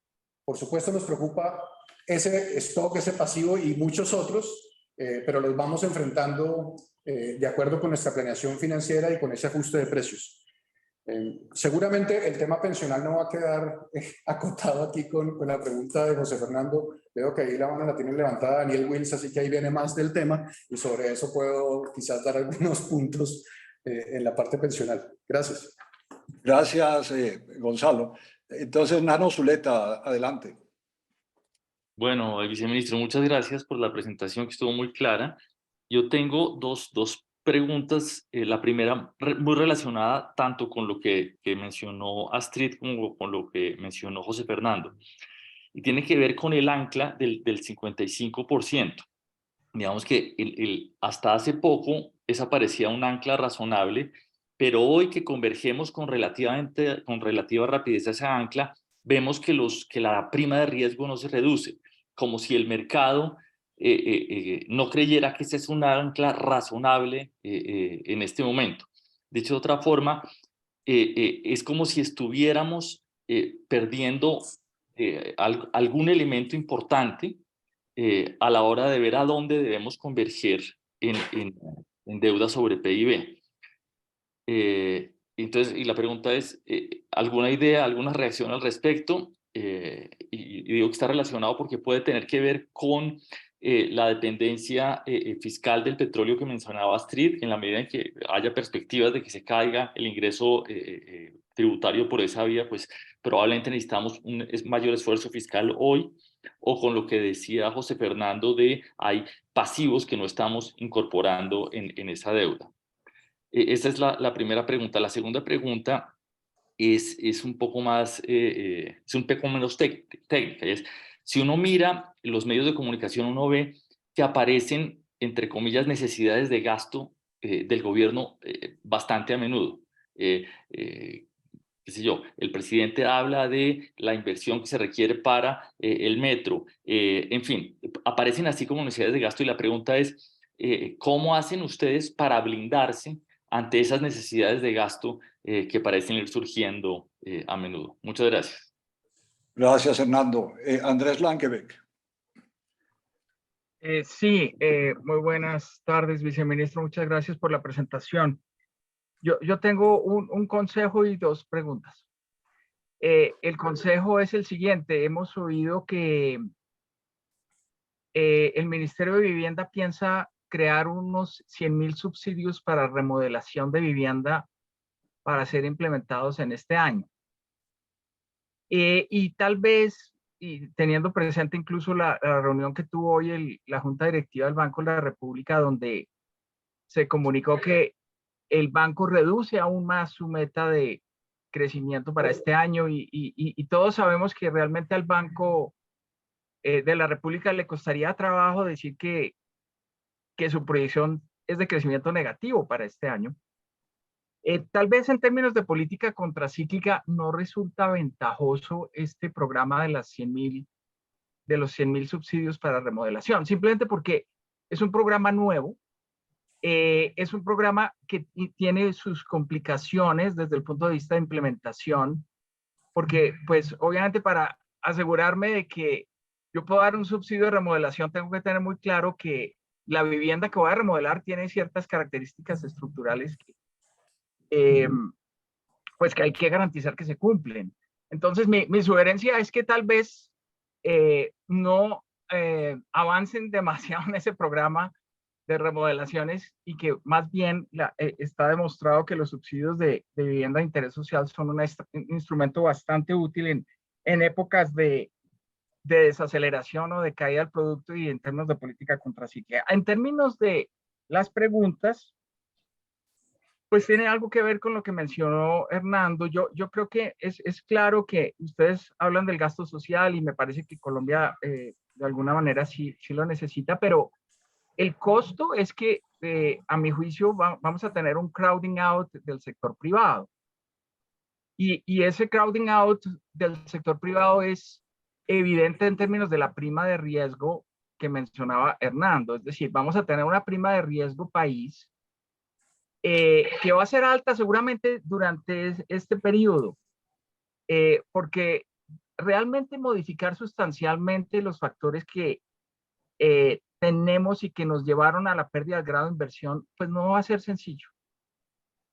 por supuesto nos preocupa ese stock, ese pasivo y muchos otros, pero los vamos enfrentando de acuerdo con nuestra planeación financiera y con ese ajuste de precios. Seguramente el tema pensional no va a quedar acotado aquí con la pregunta de José Fernando. Veo que ahí la mano la tiene levantada Daniel Wills, así que ahí viene más del tema y sobre eso puedo quizás dar algunos puntos en la parte pensional. Gracias. Gracias, Gonzalo. Entonces, Nano Zuleta, adelante. Bueno, viceministro, muchas gracias por la presentación que estuvo muy clara. Yo tengo dos preguntas. La primera muy relacionada tanto con lo que mencionó Astrid como con lo que mencionó José Fernando. Y tiene que ver con el ancla del 55%. Digamos que hasta hace poco esa parecía un ancla razonable, pero hoy que convergemos con relativa rapidez a esa ancla, vemos que la prima de riesgo no se reduce, como si el mercado no creyera que ese es un ancla razonable en este momento. Dicho de otra forma, es como si estuviéramos perdiendo algún elemento importante a la hora de ver a dónde debemos converger en deuda sobre PIB. Entonces, y la pregunta es, ¿alguna idea, alguna reacción al respecto? Y digo que está relacionado porque puede tener que ver con la dependencia fiscal del petróleo que mencionaba Astrid, en la medida en que haya perspectivas de que se caiga el ingreso tributario por esa vía, pues probablemente necesitamos un mayor esfuerzo fiscal hoy o con lo que decía José Fernando de hay pasivos que no estamos incorporando en esa deuda? Esa es la primera pregunta. La segunda pregunta es un poco más, es un poco menos técnica. Es, si uno mira los medios de comunicación, uno ve que aparecen, entre comillas, necesidades de gasto del gobierno bastante a menudo. Qué sé yo, el presidente habla de la inversión que se requiere para el metro, en fin, aparecen así como necesidades de gasto y la pregunta es, ¿cómo hacen ustedes para blindarse ante esas necesidades de gasto que parecen ir surgiendo a menudo? Muchas gracias. Gracias, Hernando. Andrés Langebeck. Sí, muy buenas tardes, viceministro. Muchas gracias por la presentación. Yo tengo un consejo y dos preguntas. El consejo es el siguiente. Hemos oído que el Ministerio de Vivienda piensa crear unos 100.000 subsidios para remodelación de vivienda para ser implementados en este año. Y tal vez, y teniendo presente incluso la reunión que tuvo hoy la Junta Directiva del Banco de la República, donde se comunicó que el banco reduce aún más su meta de crecimiento para este año y todos sabemos que realmente al Banco de la República le costaría trabajo decir que su proyección es de crecimiento negativo para este año. Tal vez en términos de política contracíclica no resulta ventajoso este programa de los 100.000 subsidios para remodelación, simplemente porque es un programa nuevo, es un programa que tiene sus complicaciones desde el punto de vista de implementación, porque pues obviamente para asegurarme de que yo puedo dar un subsidio de remodelación tengo que tener muy claro que la vivienda que voy a remodelar tiene ciertas características estructurales pues que hay que garantizar que se cumplen. Entonces mi sugerencia es que tal vez no avancen demasiado en ese programa de remodelaciones y que más bien está demostrado que los subsidios de vivienda de interés social son un instrumento bastante útil en épocas de desaceleración o de caída del producto y en términos de política contracíclica. En términos de las preguntas, pues tiene algo que ver con lo que mencionó Hernando. Yo creo que es claro que ustedes hablan del gasto social y me parece que Colombia de alguna manera sí lo necesita, pero el costo es que a mi juicio vamos a tener un crowding out del sector privado. Y ese crowding out del sector privado es evidente en términos de la prima de riesgo que mencionaba Hernando. Es decir, vamos a tener una prima de riesgo país que va a ser alta seguramente durante este periodo, porque realmente modificar sustancialmente los factores que tenemos y que nos llevaron a la pérdida del grado de inversión, pues no va a ser sencillo.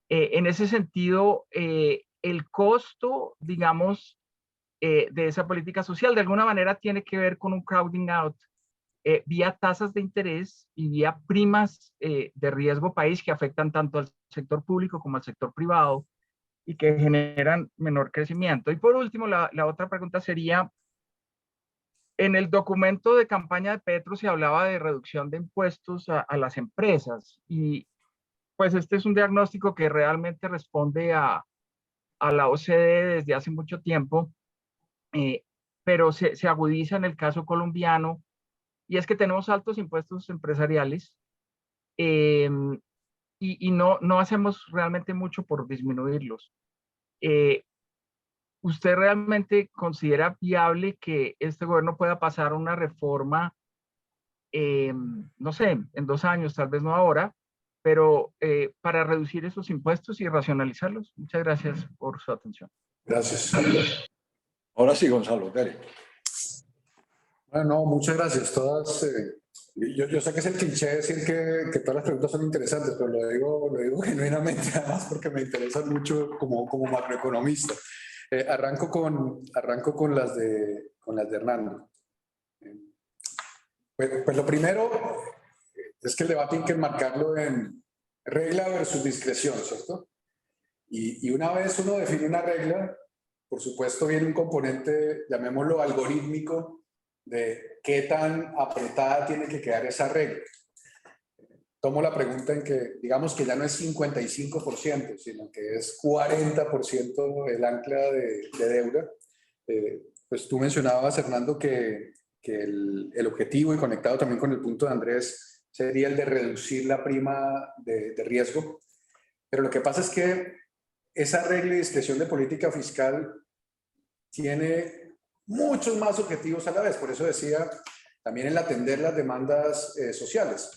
En ese sentido, el costo, digamos, de esa política social de alguna manera tiene que ver con un crowding out vía tasas de interés y vía primas de riesgo país que afectan tanto al sector público como al sector privado y que generan menor crecimiento. Y por último, la otra pregunta sería, en el documento de campaña de Petro se hablaba de reducción de impuestos a las empresas y pues este es un diagnóstico que realmente responde a la OCDE desde hace mucho tiempo, pero se agudiza en el caso colombiano. Y es que tenemos altos impuestos empresariales y no hacemos realmente mucho por disminuirlos. ¿Usted realmente considera viable que este gobierno pueda pasar una reforma, no sé, en 2 años, tal vez no ahora, pero para reducir esos impuestos y racionalizarlos? Muchas gracias por su atención. Gracias. Ahora sí, Gonzalo, dale. Bueno, muchas gracias. Todas, yo sé que es el cliché decir que todas las preguntas son interesantes, pero lo digo genuinamente, además porque me interesan mucho como macroeconomista. Arranco con las de Hernando. Pues lo primero es que el debate hay que enmarcarlo en regla versus discreción, ¿cierto? Y una vez uno define una regla, por supuesto viene un componente, llamémoslo algorítmico, de qué tan apretada tiene que quedar esa regla. Tomo la pregunta en que, digamos que ya no es 55%, sino que es 40% el ancla de deuda. Pues tú mencionabas, Hernando, que el objetivo, y conectado también con el punto de Andrés, sería el de reducir la prima de riesgo. Pero lo que pasa es que esa regla de discreción de política fiscal tiene muchos más objetivos a la vez. Por eso decía, también el atender las demandas sociales.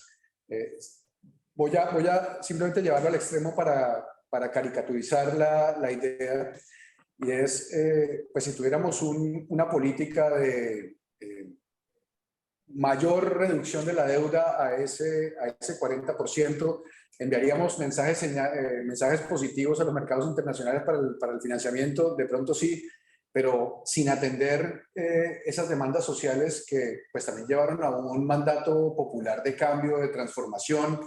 Voy a simplemente llevarlo al extremo para caricaturizar la idea, y es, pues si tuviéramos una política de mayor reducción de la deuda a ese 40%, enviaríamos mensajes positivos a los mercados internacionales para el financiamiento, de pronto sí, pero sin atender esas demandas sociales que pues también llevaron a un mandato popular de cambio, de transformación,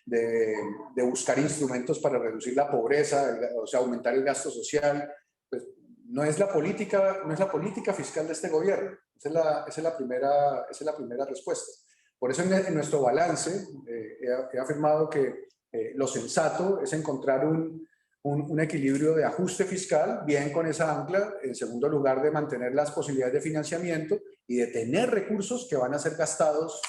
de buscar instrumentos para reducir la pobreza, o sea, aumentar el gasto social. Pues no es la política fiscal de este gobierno. Esa es la primera respuesta. Por eso en nuestro balance he afirmado que lo sensato es encontrar un equilibrio de ajuste fiscal, bien con esa ancla, en segundo lugar de mantener las posibilidades de financiamiento y de tener recursos que van a ser gastados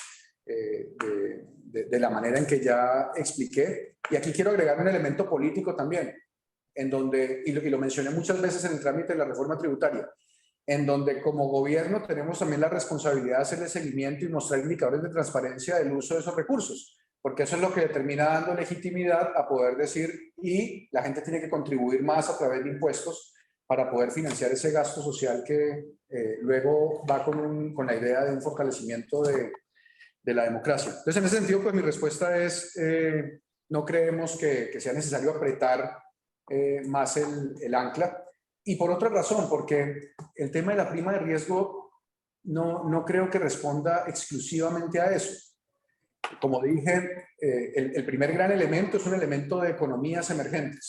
de la manera en que ya expliqué. Y aquí quiero agregar un elemento político también, en donde, y lo mencioné muchas veces en el trámite de la reforma tributaria, en donde como gobierno tenemos también la responsabilidad de hacerle seguimiento y mostrar indicadores de transparencia del uso de esos recursos, porque eso es lo que termina dando legitimidad a poder decir, y la gente tiene que contribuir más a través de impuestos para poder financiar ese gasto social que luego va con la idea de un fortalecimiento de la democracia. Entonces, en ese sentido, pues mi respuesta es, no creemos que sea necesario apretar más el ancla. Y por otra razón, porque el tema de la prima de riesgo no creo que responda exclusivamente a eso. Como dije, el primer gran elemento es un elemento de economías emergentes.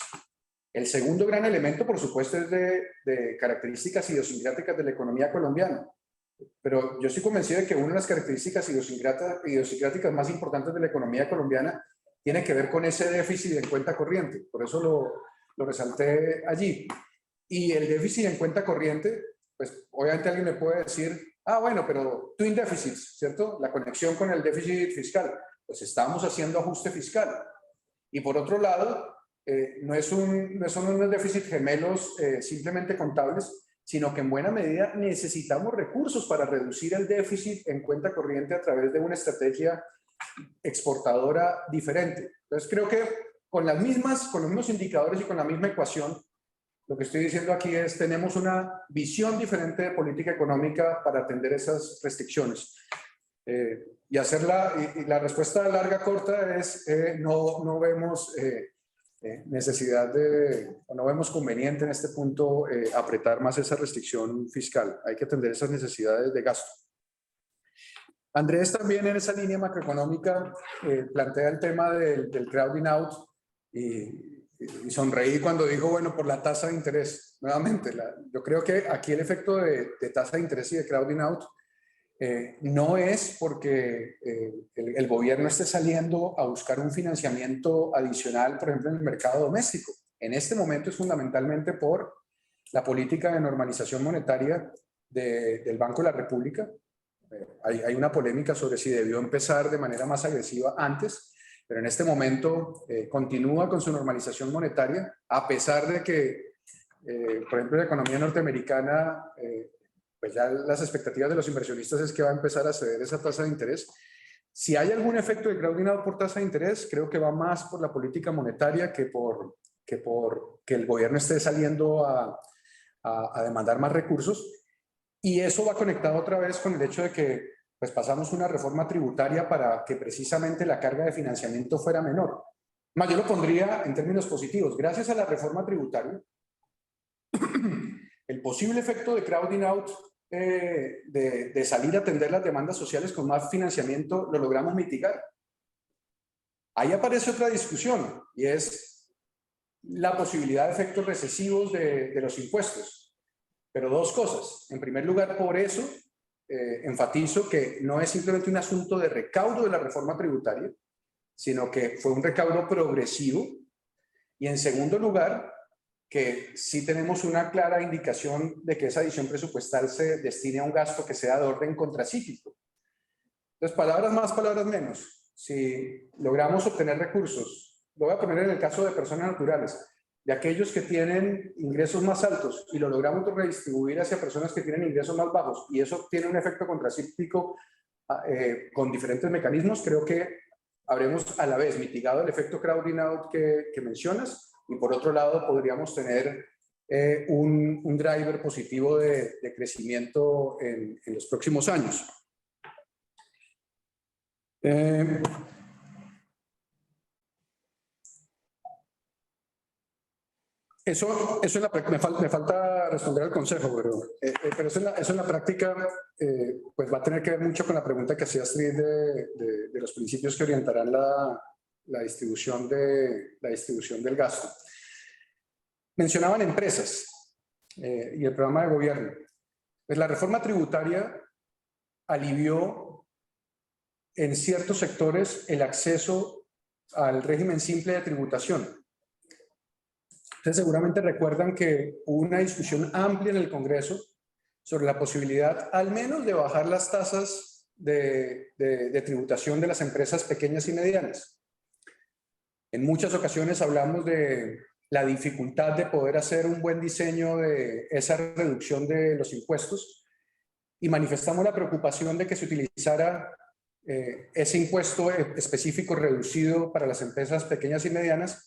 El segundo gran elemento, por supuesto, es de características idiosincráticas de la economía colombiana. Pero yo estoy convencido de que una de las características idiosincráticas más importantes de la economía colombiana tiene que ver con ese déficit en cuenta corriente. Por eso lo resalté allí. Y el déficit en cuenta corriente, pues obviamente alguien me puede decir, bueno, pero twin deficits, ¿cierto? La conexión con el déficit fiscal. Pues estamos haciendo ajuste fiscal. Y por otro lado, no son unos déficits gemelos simplemente contables, sino que en buena medida necesitamos recursos para reducir el déficit en cuenta corriente a través de una estrategia exportadora diferente. Entonces creo que con los mismos indicadores y con la misma ecuación, lo que estoy diciendo aquí es, tenemos una visión diferente de política económica para atender esas restricciones. Y la respuesta larga corta es, no vemos necesidad o no vemos conveniente en este punto apretar más esa restricción fiscal. Hay que atender esas necesidades de gasto. Andrés también en esa línea macroeconómica plantea el tema del crowding out y sonreí cuando dijo, bueno, por la tasa de interés. Nuevamente, yo creo que aquí el efecto de tasa de interés y de crowding out no es porque el gobierno esté saliendo a buscar un financiamiento adicional, por ejemplo, en el mercado doméstico. En este momento es fundamentalmente por la política de normalización monetaria del Banco de la República. Hay una polémica sobre si debió empezar de manera más agresiva antes, pero en este momento continúa con su normalización monetaria, a pesar de que, por ejemplo, la economía norteamericana, pues ya las expectativas de los inversionistas es que va a empezar a ceder esa tasa de interés. Si hay algún efecto de crowding out por tasa de interés, creo que va más por la política monetaria que por que el gobierno esté saliendo a demandar más recursos. Y eso va conectado otra vez con el hecho de que pues, pasamos una reforma tributaria para que precisamente la carga de financiamiento fuera menor. Yo lo pondría en términos positivos. Gracias a la reforma tributaria, el posible efecto de crowding out, de salir a atender las demandas sociales con más financiamiento, lo logramos mitigar. Ahí aparece otra discusión y es la posibilidad de efectos recesivos de los impuestos. Pero dos cosas. En primer lugar, por eso, enfatizo que no es simplemente un asunto de recaudo de la reforma tributaria, sino que fue un recaudo progresivo. Y en segundo lugar, que sí tenemos una clara indicación de que esa adición presupuestal se destine a un gasto que sea de orden contracíclico. Entonces, palabras más, palabras menos. Si logramos obtener recursos, lo voy a poner en el caso de personas naturales, de aquellos que tienen ingresos más altos y lo logramos redistribuir hacia personas que tienen ingresos más bajos, y eso tiene un efecto contracíclico con diferentes mecanismos, creo que habremos a la vez mitigado el efecto crowding out que mencionas, y por otro lado podríamos tener un driver positivo de crecimiento en los próximos años. Eso es me falta responder al consejo, pero eso en la práctica pues va a tener que ver mucho con la pregunta que hacía Astrid de los principios que orientarán la distribución del gasto. Mencionaban empresas y el programa de gobierno. Pues la reforma tributaria alivió en ciertos sectores el acceso al régimen simple de tributación. Ustedes seguramente recuerdan que hubo una discusión amplia en el Congreso sobre la posibilidad, al menos, de bajar las tasas de tributación de las empresas pequeñas y medianas. En muchas ocasiones hablamos de la dificultad de poder hacer un buen diseño de esa reducción de los impuestos y manifestamos la preocupación de que se utilizara ese impuesto específico reducido para las empresas pequeñas y medianas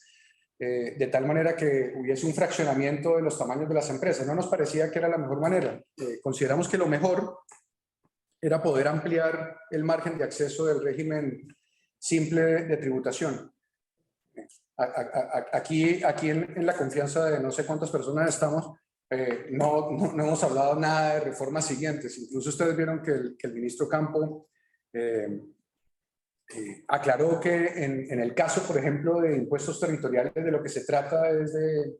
de tal manera que hubiese un fraccionamiento de los tamaños de las empresas. No nos parecía que era la mejor manera. Consideramos que lo mejor era poder ampliar el margen de acceso del régimen simple de tributación. Aquí en la confianza de no sé cuántas personas estamos, no hemos hablado nada de reformas siguientes. Incluso ustedes vieron que el ministro Campo aclaró que en el caso, por ejemplo, de impuestos territoriales, de lo que se trata es de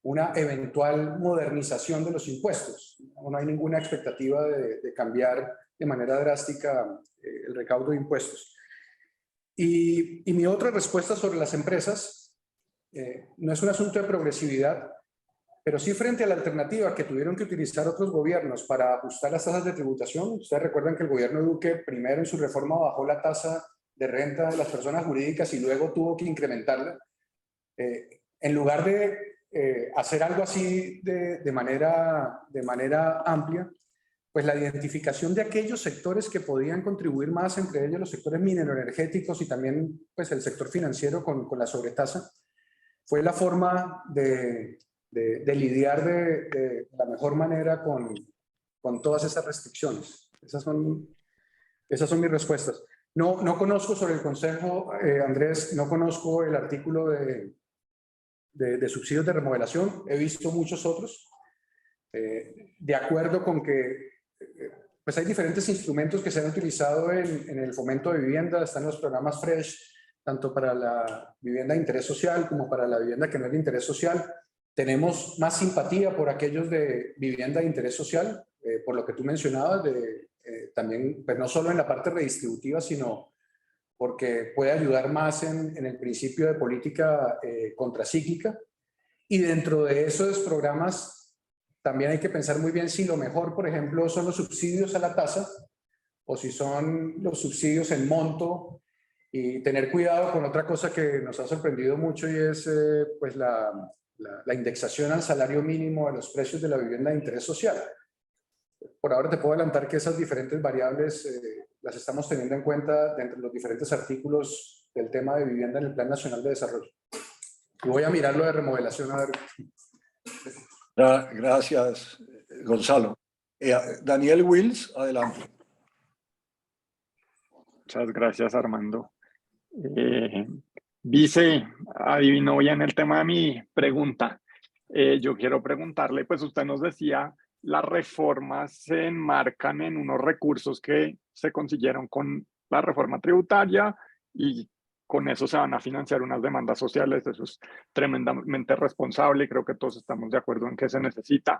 una eventual modernización de los impuestos. No hay ninguna expectativa de cambiar de manera drástica el recaudo de impuestos. Y mi otra respuesta sobre las empresas no es un asunto de progresividad, pero sí frente a la alternativa que tuvieron que utilizar otros gobiernos para ajustar las tasas de tributación. Ustedes recuerdan que el gobierno Duque primero en su reforma bajó la tasa de renta de las personas jurídicas y luego tuvo que incrementarla. En lugar de hacer algo así de manera amplia, pues la identificación de aquellos sectores que podían contribuir más, entre ellos los sectores mineroenergéticos y también pues el sector financiero con la sobretasa, fue la forma de lidiar de la mejor manera con todas esas restricciones. Esas son mis respuestas. No conozco sobre el consejo, Andrés, no conozco el artículo de subsidios de remodelación. He visto muchos otros. De acuerdo con que pues hay diferentes instrumentos que se han utilizado en el fomento de vivienda. Están los programas FRESH, tanto para la vivienda de interés social como para la vivienda que no es de interés social. Tenemos más simpatía por aquellos de vivienda de interés social, por lo que tú mencionabas, también, pues no solo en la parte redistributiva, sino porque puede ayudar más en el principio de política contracíclica. Y dentro de esos programas también hay que pensar muy bien si lo mejor, por ejemplo, son los subsidios a la tasa o si son los subsidios en monto, y tener cuidado con otra cosa que nos ha sorprendido mucho, y es pues la indexación al salario mínimo de los precios de la vivienda de interés social. Por ahora te puedo adelantar que esas diferentes variables las estamos teniendo en cuenta dentro de los diferentes artículos del tema de vivienda en el Plan Nacional de Desarrollo. Y voy a mirar lo de remodelación a ver. Gracias, Gonzalo. Daniel Wills, adelante. Muchas gracias, Armando. Vice, adivinó ya en el tema de mi pregunta. Yo quiero preguntarle, pues usted nos decía, las reformas se enmarcan en unos recursos que se consiguieron con la reforma tributaria y con eso se van a financiar unas demandas sociales. Eso es tremendamente responsable y creo que todos estamos de acuerdo en que se necesita.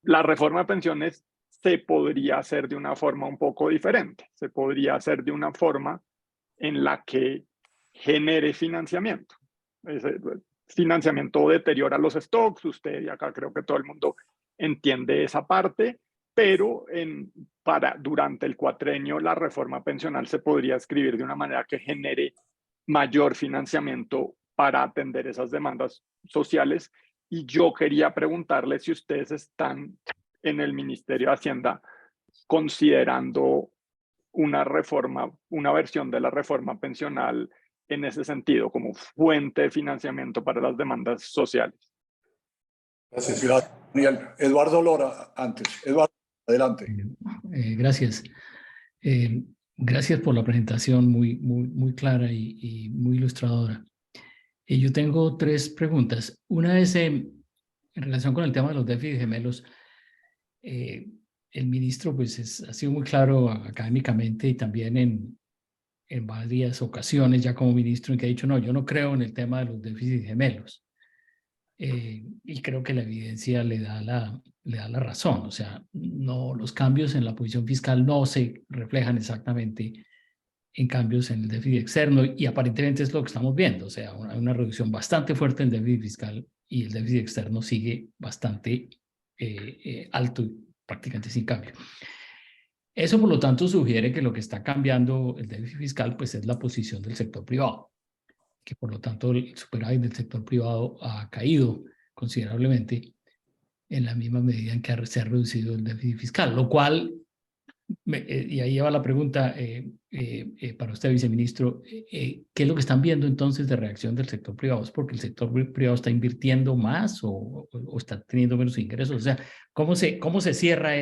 La reforma de pensiones se podría hacer de una forma un poco diferente. Se podría hacer de una forma en la que genere financiamiento. Ese financiamiento deteriora los stocks, usted y acá creo que todo el mundo entiende esa parte, pero durante el cuatrenio la reforma pensional se podría escribir de una manera que genere mayor financiamiento para atender esas demandas sociales. Y yo quería preguntarle si ustedes están en el Ministerio de Hacienda considerando una reforma, una versión de la reforma pensional en ese sentido, como fuente de financiamiento para las demandas sociales. Gracias, Daniel. Eduardo Lora, antes. Eduardo, adelante. Gracias. Gracias por la presentación muy clara y muy ilustradora. Yo tengo 3 preguntas. Una es en relación con el tema de los déficits gemelos. El ministro pues ha sido muy claro académicamente y también en varias ocasiones ya como ministro en que ha dicho no, yo no creo en el tema de los déficits gemelos. Y creo que la evidencia le da la razón. O sea, no, los cambios en la posición fiscal no se reflejan exactamente en cambios en el déficit externo y aparentemente es lo que estamos viendo. O sea, hay una reducción bastante fuerte en el déficit fiscal y el déficit externo sigue bastante alto y prácticamente sin cambio. Eso, por lo tanto, sugiere que lo que está cambiando el déficit fiscal pues, es la posición del sector privado, que por lo tanto el superávit del sector privado ha caído considerablemente en la misma medida en que se ha reducido el déficit fiscal, lo cual, y ahí va la pregunta para usted, viceministro, ¿qué es lo que están viendo entonces de reacción del sector privado? ¿Es porque el sector privado está invirtiendo más o está teniendo menos ingresos? O sea, ¿cómo se cierra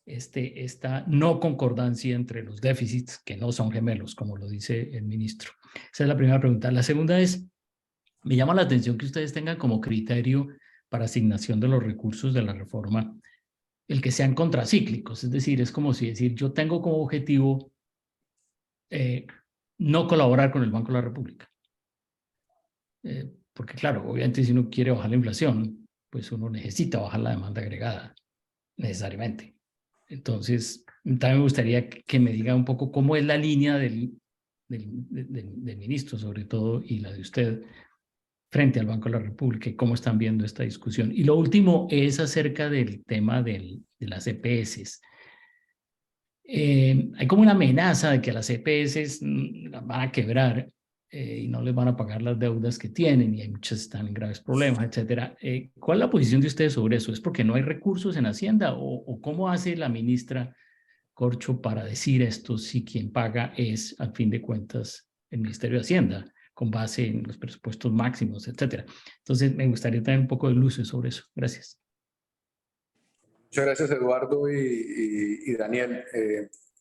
esta no concordancia entre los déficits que no son gemelos, como lo dice el ministro? Esa es la primera pregunta. La segunda es, me llama la atención que ustedes tengan como criterio para asignación de los recursos de la reforma el que sean contracíclicos, es decir, es como si decir, yo tengo como objetivo no colaborar con el Banco de la República. Porque claro, obviamente si uno quiere bajar la inflación, pues uno necesita bajar la demanda agregada, necesariamente. Entonces, también me gustaría que me diga un poco cómo es la línea del ministro, sobre todo, y la de usted, frente al Banco de la República, y cómo están viendo esta discusión. Y lo último es acerca del tema de las EPS. Hay como una amenaza de que las EPS las van a quebrar y no les van a pagar las deudas que tienen, y hay muchas que están en graves problemas, etcétera. ¿Cuál es la posición de ustedes sobre eso? ¿Es porque no hay recursos en Hacienda o cómo hace la ministra Corcho para decir esto si quien paga es, al fin de cuentas, el Ministerio de Hacienda, con base en los presupuestos máximos, etcétera? Entonces, me gustaría tener un poco de luces sobre eso. Gracias. Muchas gracias, Eduardo y Daniel.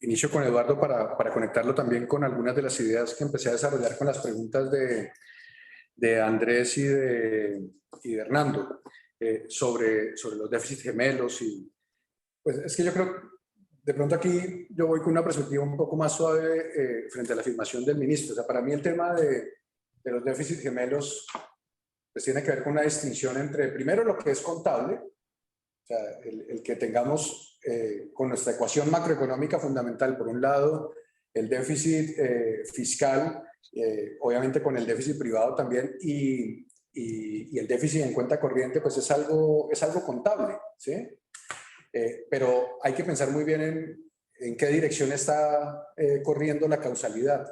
Inicio con Eduardo para conectarlo también con algunas de las ideas que empecé a desarrollar con las preguntas de Andrés y de Hernando sobre los déficits gemelos. Y pues es que yo creo, de pronto aquí yo voy con una perspectiva un poco más suave frente a la afirmación del ministro. O sea, para mí el tema de los déficits gemelos pues tiene que ver con una distinción entre, primero, lo que es contable. O sea, el que tengamos con nuestra ecuación macroeconómica fundamental, por un lado, el déficit fiscal, obviamente con el déficit privado también, y el déficit en cuenta corriente, pues es algo contable, ¿sí? Pero hay que pensar muy bien en qué dirección está corriendo la causalidad.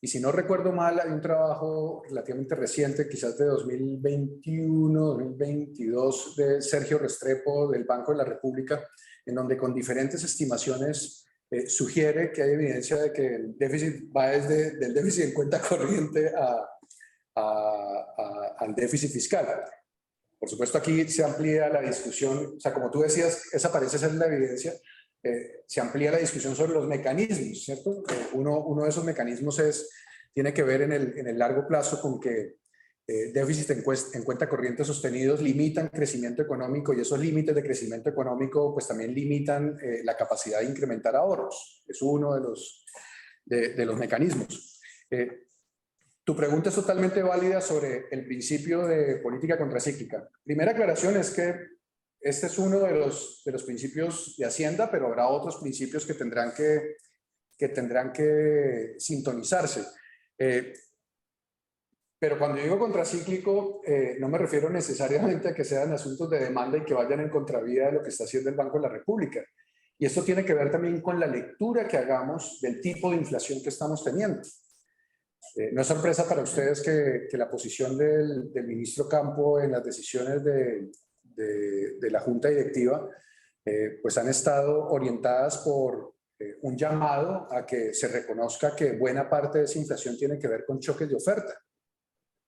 Y si no recuerdo mal, hay un trabajo relativamente reciente, quizás de 2021, 2022, de Sergio Restrepo del Banco de la República, en donde con diferentes estimaciones sugiere que hay evidencia de que el déficit va desde del déficit en cuenta corriente al déficit fiscal. Por supuesto, aquí se amplía la discusión, o sea, como tú decías, esa parece ser la evidencia. Se amplía la discusión sobre los mecanismos, ¿cierto? Uno de esos mecanismos tiene que ver en el largo plazo con que déficit en cuenta corriente sostenidos limitan crecimiento económico, y esos límites de crecimiento económico pues también limitan la capacidad de incrementar ahorros. Es uno de los mecanismos. Tu pregunta es totalmente válida sobre el principio de política contracíclica. Primera aclaración es que este es uno de los principios de Hacienda, pero habrá otros principios que tendrán que sintonizarse. Pero cuando digo contracíclico, no me refiero necesariamente a que sean asuntos de demanda y que vayan en contravía de lo que está haciendo el Banco de la República. Y esto tiene que ver también con la lectura que hagamos del tipo de inflación que estamos teniendo. No es sorpresa para ustedes que la posición del ministro Campo en las decisiones de la Junta Directiva pues han estado orientadas por un llamado a que se reconozca que buena parte de esa inflación tiene que ver con choques de oferta.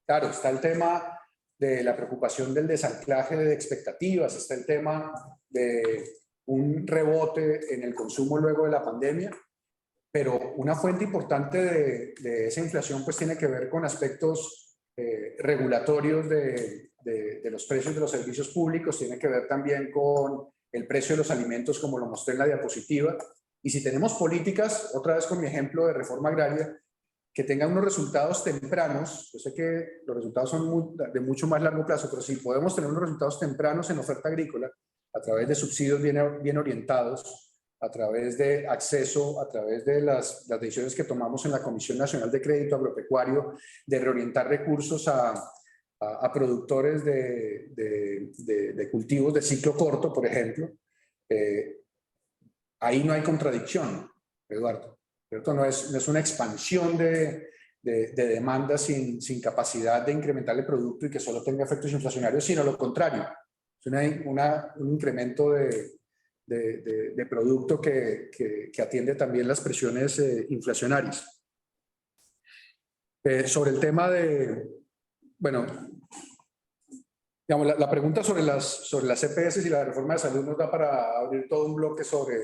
Claro, está el tema de la preocupación del desanclaje de expectativas, está el tema de un rebote en el consumo luego de la pandemia, pero una fuente importante de esa inflación pues tiene que ver con aspectos regulatorios de los precios de los servicios públicos, tiene que ver también con el precio de los alimentos, como lo mostré en la diapositiva. Y si tenemos políticas, otra vez con mi ejemplo de reforma agraria, que tengan unos resultados tempranos, yo sé que los resultados son de mucho más largo plazo, pero si podemos tener unos resultados tempranos en oferta agrícola, a través de subsidios bien orientados, a través de acceso, a través de las decisiones que tomamos en la Comisión Nacional de Crédito Agropecuario, de reorientar recursos a productores de cultivos de ciclo corto, por ejemplo, ahí no hay contradicción, Eduardo. ¿Cierto? No es una expansión de demanda sin capacidad de incrementar el producto y que solo tenga efectos inflacionarios, sino lo contrario. Es un incremento de producto que atiende también las presiones inflacionarias. Sobre el tema bueno, digamos, la pregunta sobre las EPS y la reforma de salud nos da para abrir todo un bloque sobre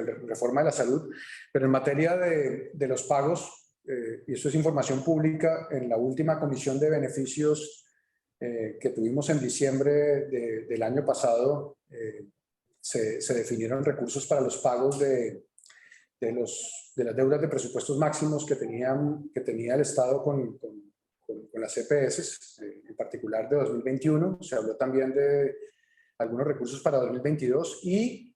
la reforma de la salud, pero en materia de los pagos, y esto es información pública, en la última comisión de beneficios que tuvimos en diciembre del año pasado, se definieron recursos para los pagos de las deudas de presupuestos máximos que tenía el Estado con las EPS, en particular de 2021. Se habló también de algunos recursos para 2022 y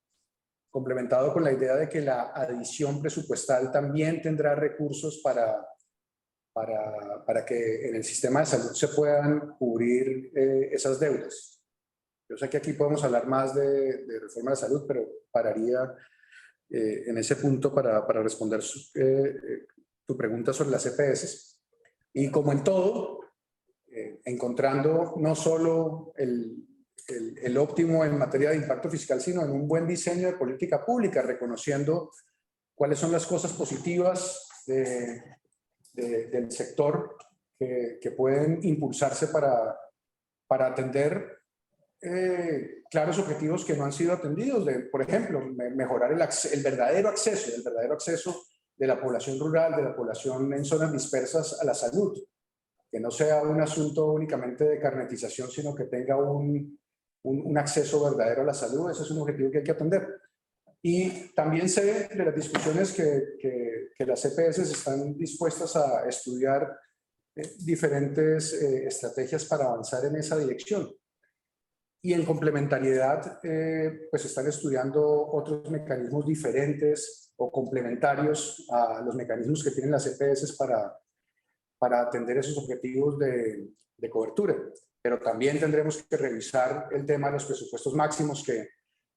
complementado con la idea de que la adición presupuestal también tendrá recursos para que en el sistema de salud se puedan cubrir esas deudas. Yo sé que aquí podemos hablar más de reforma de salud, pero pararía en ese punto para responder tu pregunta sobre las EPS. Y como en todo, encontrando no solo el óptimo en materia de impacto fiscal, sino en un buen diseño de política pública, reconociendo cuáles son las cosas positivas del sector que pueden impulsarse para atender claros objetivos que no han sido atendidos. Por ejemplo, mejorar el verdadero acceso de la población rural, de la población en zonas dispersas a la salud. Que no sea un asunto únicamente de carnetización, sino que tenga un acceso verdadero a la salud. Ese es un objetivo que hay que atender. Y también sé de las discusiones que las EPS están dispuestas a estudiar diferentes estrategias para avanzar en esa dirección. Y en complementariedad, pues están estudiando otros mecanismos diferentes o complementarios a los mecanismos que tienen las EPS para atender esos objetivos de cobertura. Pero también tendremos que revisar el tema de los presupuestos máximos, que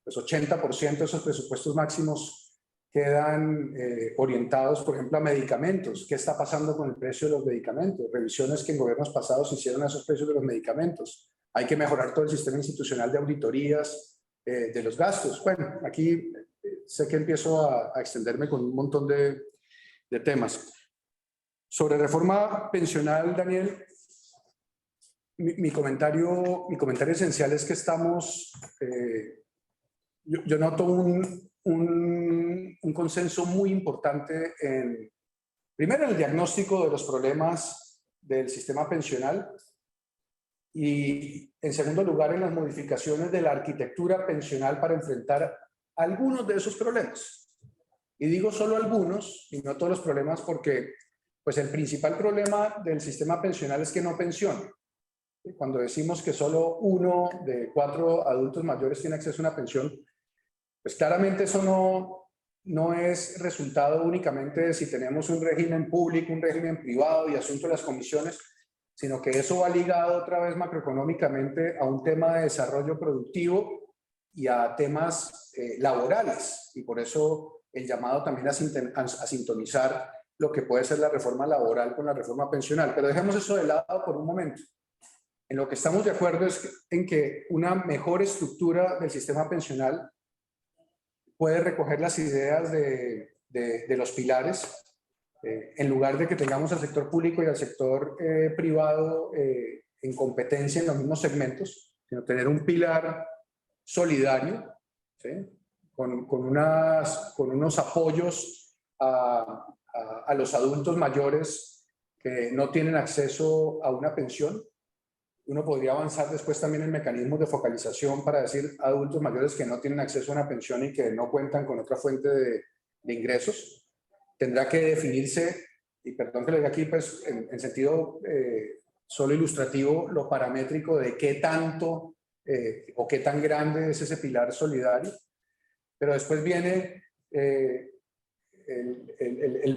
pues 80% de esos presupuestos máximos quedan orientados, por ejemplo, a medicamentos. ¿Qué está pasando con el precio de los medicamentos? Revisiones que en gobiernos pasados hicieron a esos precios de los medicamentos. Hay que mejorar todo el sistema institucional de auditorías de los gastos. Bueno, aquí sé que empiezo a extenderme con un montón de temas. Sobre reforma pensional, Daniel, mi comentario esencial es que estamos, yo noto un consenso muy importante primero en el diagnóstico de los problemas del sistema pensional y en segundo lugar en las modificaciones de la arquitectura pensional para enfrentar algunos de esos problemas. Y digo solo algunos y no todos los problemas porque pues el principal problema del sistema pensional es que no pensiona. Cuando decimos que solo 1 de 4 adultos mayores tiene acceso a una pensión, pues claramente eso no es resultado únicamente de si tenemos un régimen público, un régimen privado y asunto de las comisiones, sino que eso va ligado otra vez macroeconómicamente a un tema de desarrollo productivo y a temas laborales. Y por eso el llamado también a sintonizar lo que puede ser la reforma laboral con la reforma pensional. Pero dejemos eso de lado por un momento. En lo que estamos de acuerdo es en que una mejor estructura del sistema pensional puede recoger las ideas de los pilares, en lugar de que tengamos al sector público y al sector privado en competencia en los mismos segmentos, sino tener un pilar solidario, ¿sí? con unos apoyos a los adultos mayores que no tienen acceso a una pensión. Uno podría avanzar después también en mecanismos de focalización para decir adultos mayores que no tienen acceso a una pensión y que no cuentan con otra fuente de ingresos. Tendrá que definirse, y perdón que lo diga aquí, pues en sentido solo ilustrativo, lo paramétrico de qué tanto o qué tan grande es ese pilar solidario. Pero después viene el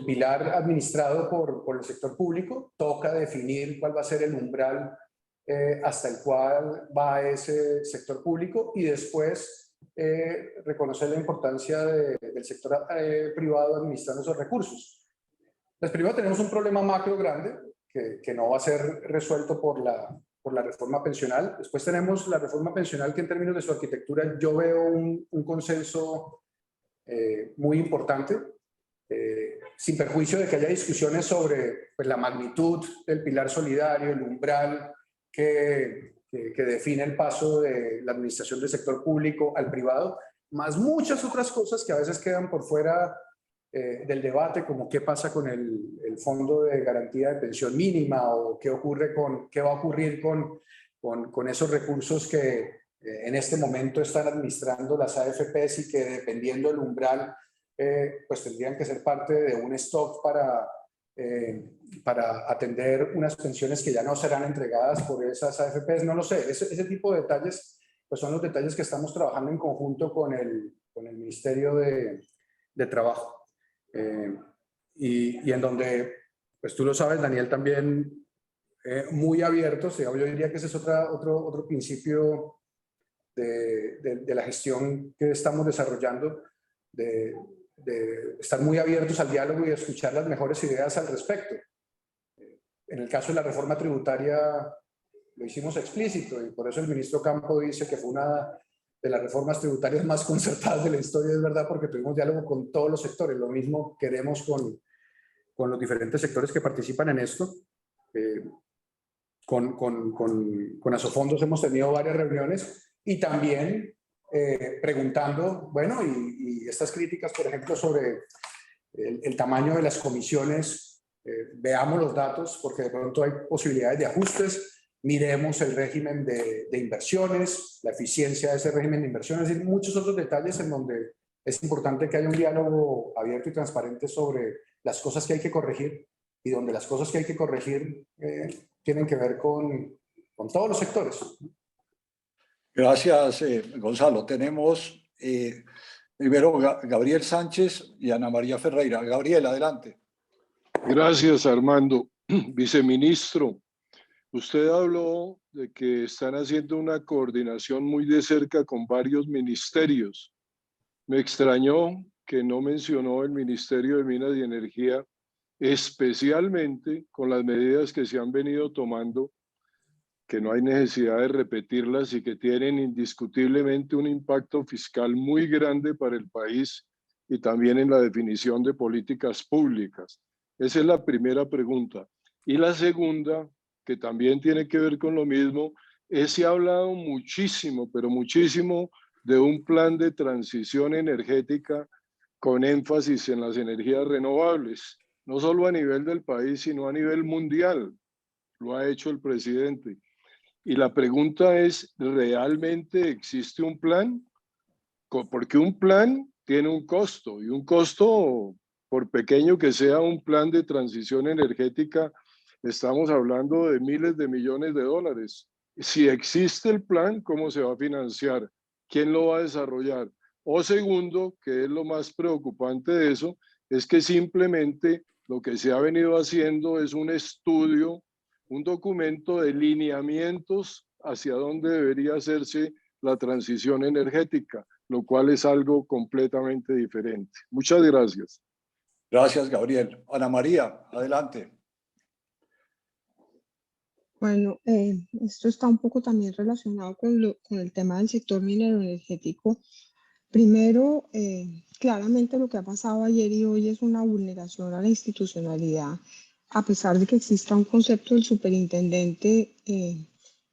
pilar administrado por el sector público. Toca definir cuál va a ser el umbral hasta el cual va ese sector público y después reconocer la importancia del sector privado administrando esos recursos. Pues primero tenemos un problema macro grande que no va a ser resuelto por la reforma pensional. Después tenemos la reforma pensional que en términos de su arquitectura yo veo un consenso muy importante, sin perjuicio de que haya discusiones sobre pues, la magnitud del pilar solidario, el umbral que define el paso de la administración del sector público al privado, más muchas otras cosas que a veces quedan por fuera del debate, como qué pasa con el fondo de garantía de pensión mínima o qué va a ocurrir con esos recursos que en este momento están administrando las AFPs y que dependiendo del umbral pues tendrían que ser parte de un stock para atender unas pensiones que ya no serán entregadas por esas AFPs. No lo sé, ese tipo de detalles pues son los detalles que estamos trabajando en conjunto con el Ministerio de Trabajo. Y en donde, pues tú lo sabes, Daniel, también muy abiertos. Yo diría que ese es otro principio de la gestión que estamos desarrollando, de estar muy abiertos al diálogo y escuchar las mejores ideas al respecto. En el caso de la reforma tributaria lo hicimos explícito y por eso el ministro Campo dice que fue una de las reformas tributarias más concertadas de la historia, es verdad, porque tuvimos diálogo con todos los sectores. Lo mismo queremos con los diferentes sectores que participan en esto. Con Asofondos hemos tenido varias reuniones y también preguntando, bueno, y estas críticas, por ejemplo, sobre el tamaño de las comisiones, veamos los datos porque de pronto hay posibilidades de ajustes. Miremos el régimen de inversiones, la eficiencia de ese régimen de inversiones y muchos otros detalles en donde es importante que haya un diálogo abierto y transparente sobre las cosas que hay que corregir y donde las cosas que hay que corregir tienen que ver con todos los sectores. Gracias, Gonzalo. Tenemos primero Gabriel Sánchez y Ana María Ferreira. Gabriel, adelante. Gracias, Armando. Viceministro, usted habló de que están haciendo una coordinación muy de cerca con varios ministerios. Me extrañó que no mencionó el Ministerio de Minas y Energía, especialmente con las medidas que se han venido tomando, que no hay necesidad de repetirlas y que tienen indiscutiblemente un impacto fiscal muy grande para el país y también en la definición de políticas públicas. Esa es la primera pregunta. Y la segunda, que también tiene que ver con lo mismo, es se ha hablado muchísimo, pero muchísimo, de un plan de transición energética con énfasis en las energías renovables, no solo a nivel del país, sino a nivel mundial. Lo ha hecho el presidente. Y la pregunta es, ¿realmente existe un plan? Porque un plan tiene un costo, y un costo, por pequeño que sea un plan de transición energética, estamos hablando de miles de millones de dólares. Si existe el plan, ¿cómo se va a financiar? ¿Quién lo va a desarrollar? O segundo, que es lo más preocupante de eso, es que simplemente lo que se ha venido haciendo es un estudio, un documento de lineamientos hacia dónde debería hacerse la transición energética, lo cual es algo completamente diferente. Muchas gracias. Gracias, Gabriel. Ana María, adelante. Bueno, esto está un poco también relacionado con el tema del sector minero energético. Primero, claramente lo que ha pasado ayer y hoy es una vulneración a la institucionalidad, a pesar de que exista un concepto del superintendente en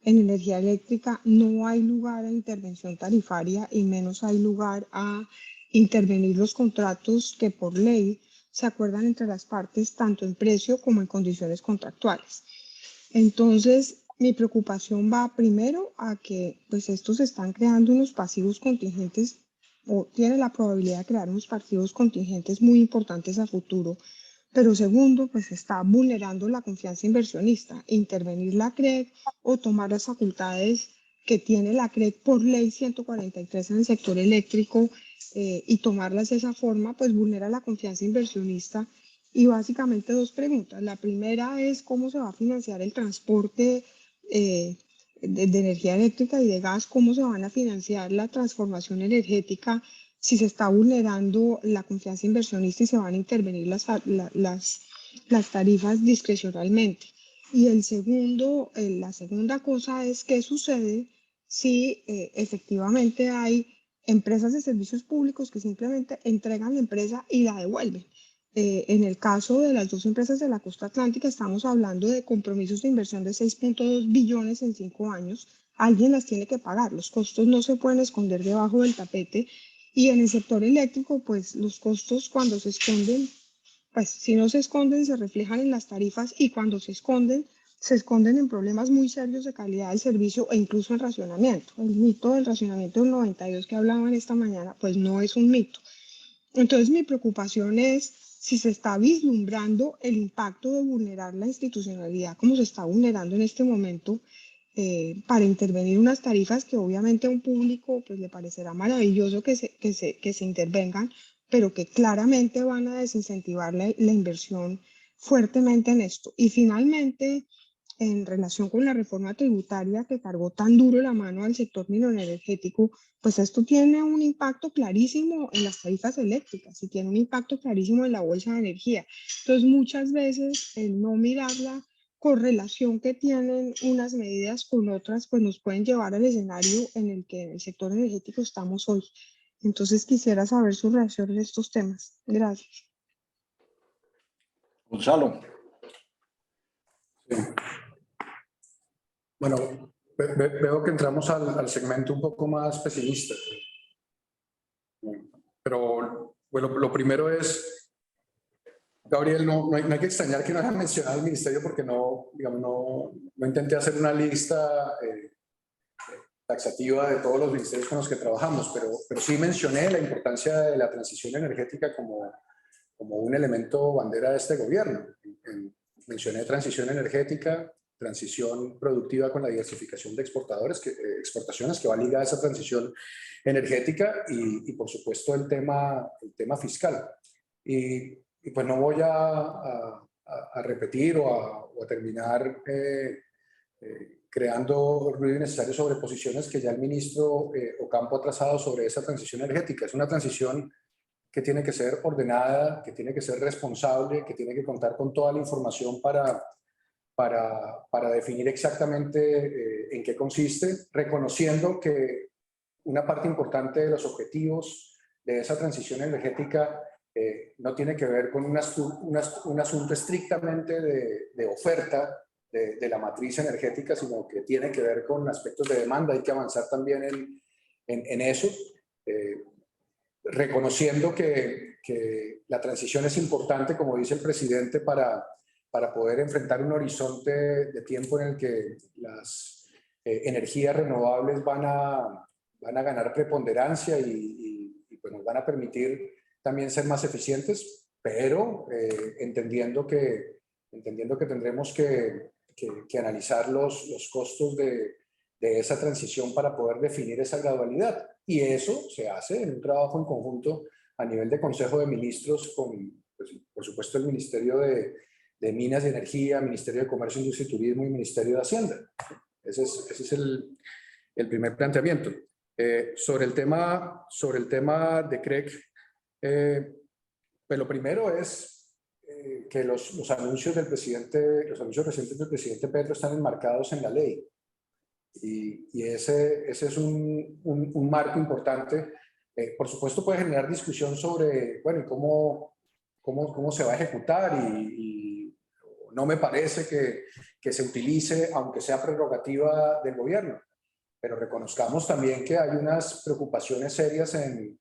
energía eléctrica, no hay lugar a intervención tarifaria y menos hay lugar a intervenir los contratos que por ley se acuerdan entre las partes, tanto en precio como en condiciones contractuales. Entonces, mi preocupación va primero a que pues estos están creando unos pasivos contingentes o tiene la probabilidad de crear unos pasivos contingentes muy importantes a futuro. Pero segundo, pues está vulnerando la confianza inversionista, intervenir la CREC o tomar las facultades que tiene la CREC por ley 143 en el sector eléctrico y tomarlas de esa forma, pues vulnera la confianza inversionista. Y básicamente dos preguntas. La primera es cómo se va a financiar el transporte de energía eléctrica y de gas, cómo se van a financiar la transformación energética si se está vulnerando la confianza inversionista y se van a intervenir las tarifas discrecionalmente. Y la segunda cosa es qué sucede si efectivamente hay empresas de servicios públicos que simplemente entregan la empresa y la devuelven. En el caso de las dos empresas de la costa atlántica, estamos hablando de compromisos de inversión de 6.2 billones en 5 años. Alguien las tiene que pagar. Los costos no se pueden esconder debajo del tapete. Y en el sector eléctrico, pues los costos cuando se esconden, pues si no se esconden, se reflejan en las tarifas y cuando se esconden en problemas muy serios de calidad del servicio e incluso en racionamiento. El mito del racionamiento del 92 que hablaban esta mañana, pues no es un mito. Entonces mi preocupación es si se está vislumbrando el impacto de vulnerar la institucionalidad como se está vulnerando en este momento para intervenir unas tarifas que obviamente a un público pues, le parecerá maravilloso que se intervengan, pero que claramente van a desincentivar la inversión fuertemente en esto. Y finalmente, en relación con la reforma tributaria que cargó tan duro la mano al sector minero energético, pues esto tiene un impacto clarísimo en las tarifas eléctricas y tiene un impacto clarísimo en la bolsa de energía. Entonces, muchas veces el no mirar la correlación que tienen unas medidas con otras, pues nos pueden llevar al escenario en el que en el sector energético estamos hoy. Entonces, quisiera saber su reacción en estos temas. Gracias. Gonzalo. Sí. Bueno, veo que entramos al segmento un poco más pesimista. Pero bueno, lo primero es, Gabriel, no hay que extrañar que no haya mencionado el ministerio porque no intenté hacer una lista taxativa de todos los ministerios con los que trabajamos, pero sí mencioné la importancia de la transición energética como un elemento bandera de este gobierno. Mencioné transición energética, transición productiva con la diversificación de exportaciones que va ligada a esa transición energética y por supuesto el tema fiscal. Y pues no voy a repetir o a terminar creando ruido innecesario sobre posiciones que ya el ministro Ocampo ha trazado sobre esa transición energética. Es una transición que tiene que ser ordenada, que tiene que ser responsable, que tiene que contar con toda la información para definir exactamente en qué consiste, reconociendo que una parte importante de los objetivos de esa transición energética no tiene que ver con un asunto estrictamente de oferta de la matriz energética, sino que tiene que ver con aspectos de demanda. Hay que avanzar también en eso, reconociendo que la transición es importante, como dice el presidente, para poder enfrentar un horizonte de tiempo en el que las energías renovables van a ganar preponderancia y pues nos van a permitir también ser más eficientes, pero entendiendo que tendremos que analizar los costos de de esa transición para poder definir esa gradualidad. Y eso se hace en un trabajo en conjunto a nivel de Consejo de Ministros con, pues, por supuesto, el Ministerio de Minas y Energía, Ministerio de Comercio, Industria y Turismo y Ministerio de Hacienda. Ese es el primer planteamiento. Sobre el tema de CREC, pues lo primero es que los anuncios del presidente, los anuncios recientes del presidente Petro están enmarcados en la ley. Y ese es un marco importante. Por supuesto puede generar discusión sobre, bueno, cómo se va a ejecutar y no me parece que se utilice, aunque sea prerrogativa del gobierno. Pero reconozcamos también que hay unas preocupaciones serias en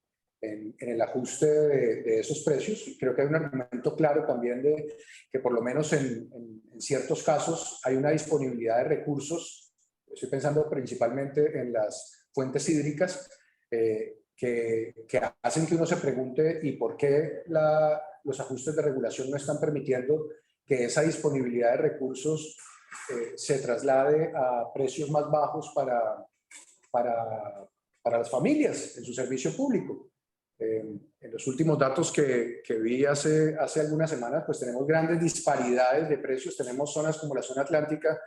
el ajuste de esos precios. Y creo que hay un argumento claro también de que por lo menos en ciertos casos hay una disponibilidad de recursos. Estoy pensando principalmente en las fuentes hídricas que hacen que uno se pregunte ¿y por qué los ajustes de regulación no están permitiendo que esa disponibilidad de recursos se traslade a precios más bajos para las familias en su servicio público? En los últimos datos que vi hace algunas semanas, pues tenemos grandes disparidades de precios. Tenemos zonas como la zona atlántica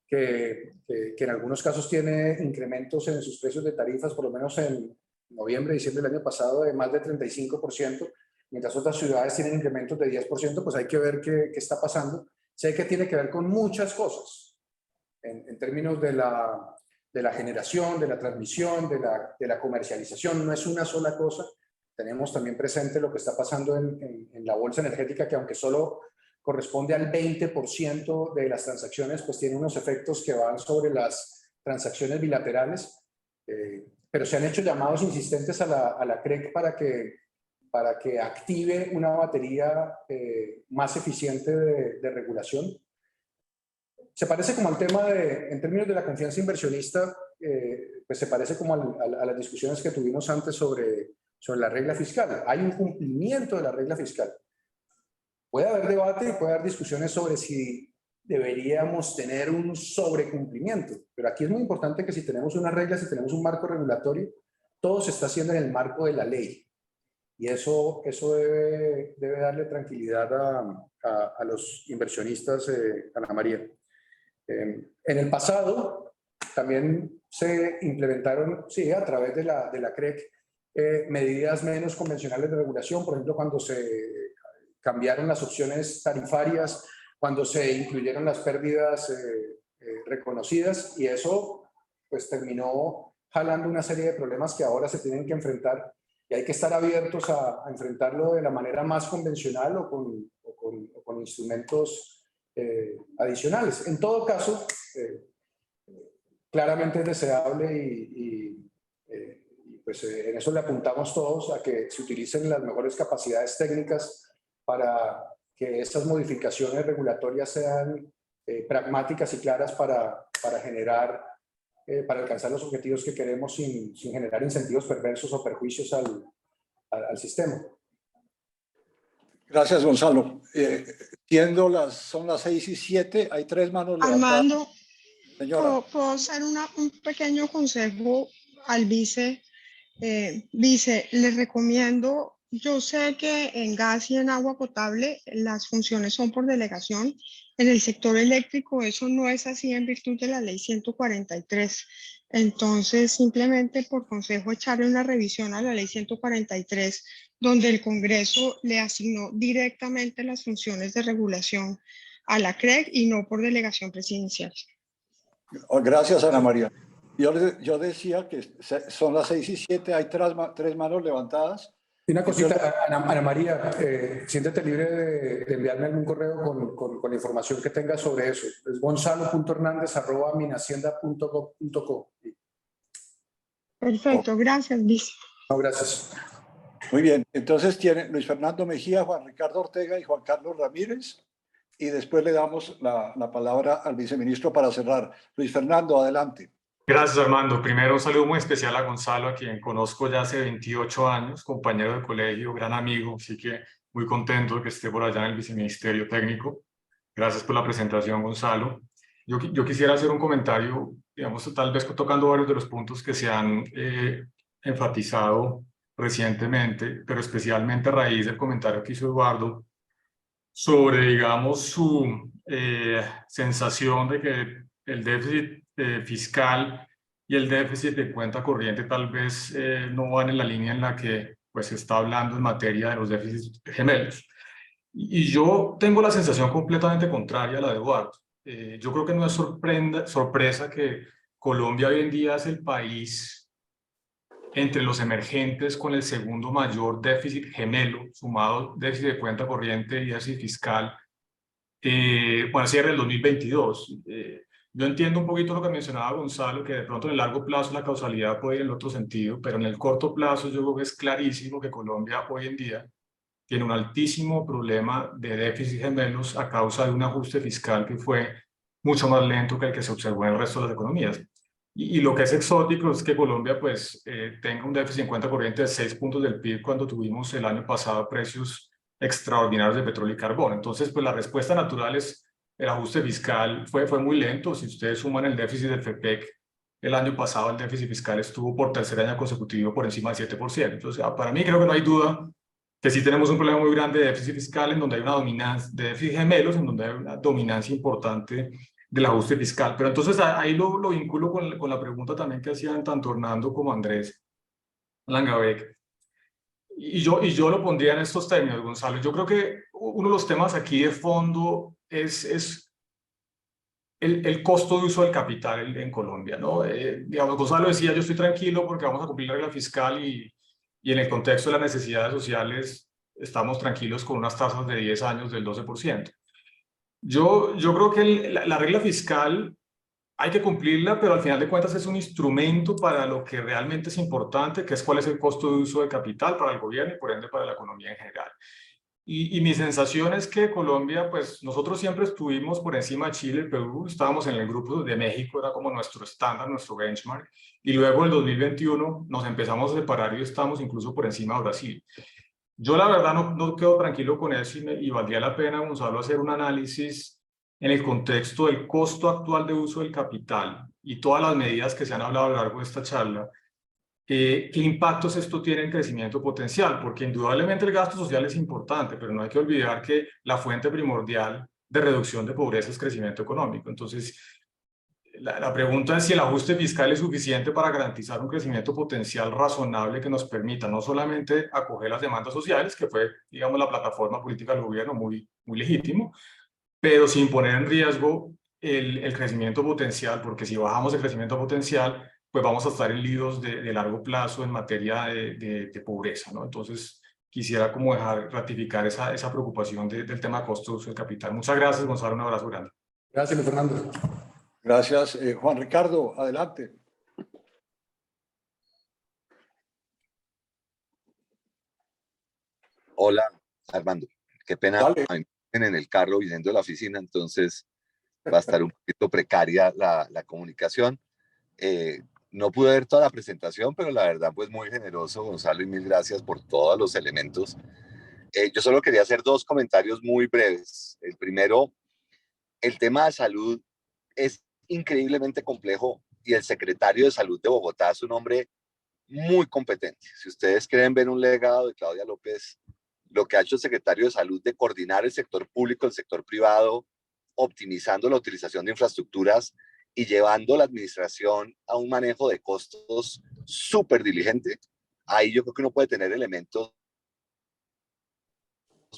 que en algunos casos tiene incrementos en sus precios de tarifas, por lo menos en noviembre, diciembre del año pasado, de más de 35%, mientras otras ciudades tienen incrementos de 10%, pues hay que ver qué está pasando. Sé que tiene que ver con muchas cosas, en términos de la generación, de la transmisión, de la comercialización. No es una sola cosa. Tenemos también presente lo que está pasando en la bolsa energética, que aunque solo corresponde al 20% de las transacciones, pues tiene unos efectos que van sobre las transacciones bilaterales. Pero se han hecho llamados insistentes a la CREC para que active una batería más eficiente de regulación. Se parece como al tema en términos de la confianza inversionista, pues se parece como a las discusiones que tuvimos antes sobre la regla fiscal. Hay un cumplimiento de la regla fiscal. Puede haber debate y puede haber discusiones sobre si deberíamos tener un sobrecumplimiento, pero aquí es muy importante que si tenemos una regla, si tenemos un marco regulatorio, todo se está haciendo en el marco de la ley. Y eso debe darle tranquilidad a los inversionistas, Ana María. En el pasado también se implementaron, sí, a través de la CREC, medidas menos convencionales de regulación, por ejemplo, cuando se cambiaron las opciones tarifarias, cuando se incluyeron las pérdidas reconocidas, y eso pues terminó jalando una serie de problemas que ahora se tienen que enfrentar, y hay que estar abiertos a enfrentarlo de la manera más convencional o con instrumentos adicionales. En todo caso, claramente es deseable y pues en eso le apuntamos todos a que se utilicen las mejores capacidades técnicas para que estas modificaciones regulatorias sean pragmáticas y claras para generar, para alcanzar los objetivos que queremos sin generar incentivos perversos o perjuicios al sistema. Gracias, Gonzalo. Son las 6:07, hay 3 manos levantadas. Armando, Señora. ¿puedo hacer un pequeño consejo al vice? Vice, les recomiendo, yo sé que en gas y en agua potable las funciones son por delegación. En el sector eléctrico eso no es así en virtud de la ley 143. Entonces, simplemente por consejo echarle una revisión a la ley 143, donde el Congreso le asignó directamente las funciones de regulación a la CREC y no por delegación presidencial. Gracias, Ana María. Yo decía que son las 6:07, hay 3 manos levantadas. Y una cosita, Ana María, siéntete libre de enviarme algún correo con la información que tengas sobre eso. Es gonzalo.hernandez@minhacienda.gov.co. Perfecto, gracias, vice. No, gracias. Muy bien, entonces tiene Luis Fernando Mejía, Juan Ricardo Ortega y Juan Carlos Ramírez, y después le damos la palabra al viceministro para cerrar. Luis Fernando, adelante. Gracias, Armando. Primero, un saludo muy especial a Gonzalo, a quien conozco ya hace 28 años, compañero de colegio, gran amigo, así que muy contento de que esté por allá en el Viceministerio Técnico. Gracias por la presentación, Gonzalo. Yo quisiera hacer un comentario, digamos, tal vez tocando varios de los puntos que se han enfatizado recientemente, pero especialmente a raíz del comentario que hizo Eduardo sobre, digamos, su sensación de que el déficit fiscal y el déficit de cuenta corriente tal vez no van en la línea en la que pues, se está hablando en materia de los déficits gemelos. Y yo tengo la sensación completamente contraria a la de Eduardo. Yo creo que no es sorpresa que Colombia hoy en día es el país entre los emergentes con el segundo mayor déficit gemelo, sumado déficit de cuenta corriente y déficit fiscal, bueno, cierre del 2022. Yo entiendo un poquito lo que mencionaba Gonzalo, que de pronto en el largo plazo la causalidad puede ir en el otro sentido, pero en el corto plazo yo creo que es clarísimo que Colombia hoy en día tiene un altísimo problema de déficit gemelos a causa de un ajuste fiscal que fue mucho más lento que el que se observó en el resto de las economías. Y lo que es exótico es que Colombia pues, tenga un déficit en cuenta corriente de 6 puntos del PIB cuando tuvimos el año pasado precios extraordinarios de petróleo y carbón. Entonces, pues la respuesta natural es el ajuste fiscal fue muy lento. Si ustedes suman el déficit del FEPEC, el año pasado el déficit fiscal estuvo por tercer año consecutivo por encima del 7%. Entonces, para mí creo que no hay duda que sí tenemos un problema muy grande de déficit fiscal en donde hay una dominancia, de déficit gemelos, en donde hay una dominancia importante del ajuste fiscal. Pero entonces ahí lo vinculo con la pregunta también que hacían tanto Hernando como Andrés Langabeck. Y yo lo pondría en estos términos, Gonzalo. Yo creo que uno de los temas aquí de fondo es el costo de uso del capital en Colombia, ¿no? Digamos, Gonzalo decía, yo estoy tranquilo porque vamos a cumplir la regla fiscal y en el contexto de las necesidades sociales estamos tranquilos con unas tasas de 10 años del 12%. Yo creo que la regla fiscal hay que cumplirla, pero al final de cuentas es un instrumento para lo que realmente es importante, que es cuál es el costo de uso de capital para el gobierno y por ende para la economía en general. Y mi sensación es que Colombia, pues nosotros siempre estuvimos por encima de Chile, Perú, estábamos en el grupo de México, era como nuestro estándar, nuestro benchmark, y luego en el 2021 nos empezamos a separar y estamos incluso por encima de Brasil. Yo la verdad no quedo tranquilo con eso y valdría la pena, Gonzalo, hacer un análisis en el contexto del costo actual de uso del capital y todas las medidas que se han hablado a lo largo de esta charla. ¿Qué impactos esto tiene en crecimiento potencial? Porque indudablemente el gasto social es importante, pero no hay que olvidar que la fuente primordial de reducción de pobreza es crecimiento económico. Entonces, la pregunta es si el ajuste fiscal es suficiente para garantizar un crecimiento potencial razonable que nos permita no solamente acoger las demandas sociales, que fue, digamos, la plataforma política del gobierno muy legítimo, pero sin poner en riesgo el crecimiento potencial, porque si bajamos el crecimiento potencial, pues vamos a estar en líos de largo plazo en materia de pobreza, ¿no? Entonces, quisiera como ratificar esa preocupación del tema de costo de uso del capital. Muchas gracias, Gonzalo, un abrazo grande. Gracias, Fernando. Gracias. Juan Ricardo, adelante. Hola, Armando. Qué pena, Dale. en el carro viniendo de la oficina, entonces va a estar un poquito precaria la comunicación. No pude ver toda la presentación, pero la verdad, pues muy generoso, Gonzalo, y mil gracias por todos los elementos. Yo solo quería hacer dos comentarios muy breves. El primero, el tema de salud es increíblemente complejo y el secretario de Salud de Bogotá es un hombre muy competente. Si ustedes quieren ver un legado de Claudia López, lo que ha hecho el secretario de Salud de coordinar el sector público, el sector privado, optimizando la utilización de infraestructuras y llevando la administración a un manejo de costos súper diligente, ahí yo creo que uno puede tener elementos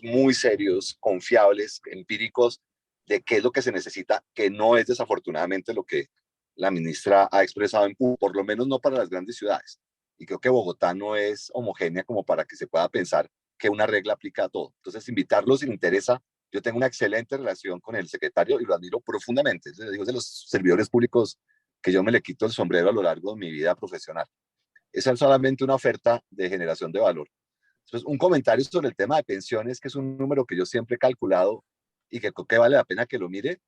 muy serios, confiables, empíricos, de qué es lo que se necesita, que no es desafortunadamente lo que la ministra ha expresado, por lo menos no para las grandes ciudades. Y creo que Bogotá no es homogénea como para que se pueda pensar que una regla aplica a todo. Entonces, invitarlos si les interesa. Yo tengo una excelente relación con el secretario y lo admiro profundamente. Les digo, de los servidores públicos que yo me le quito el sombrero a lo largo de mi vida profesional. Esa es solamente una oferta de generación de valor. Entonces, un comentario sobre el tema de pensiones, que es un número que yo siempre he calculado y que creo que vale la pena que lo mire.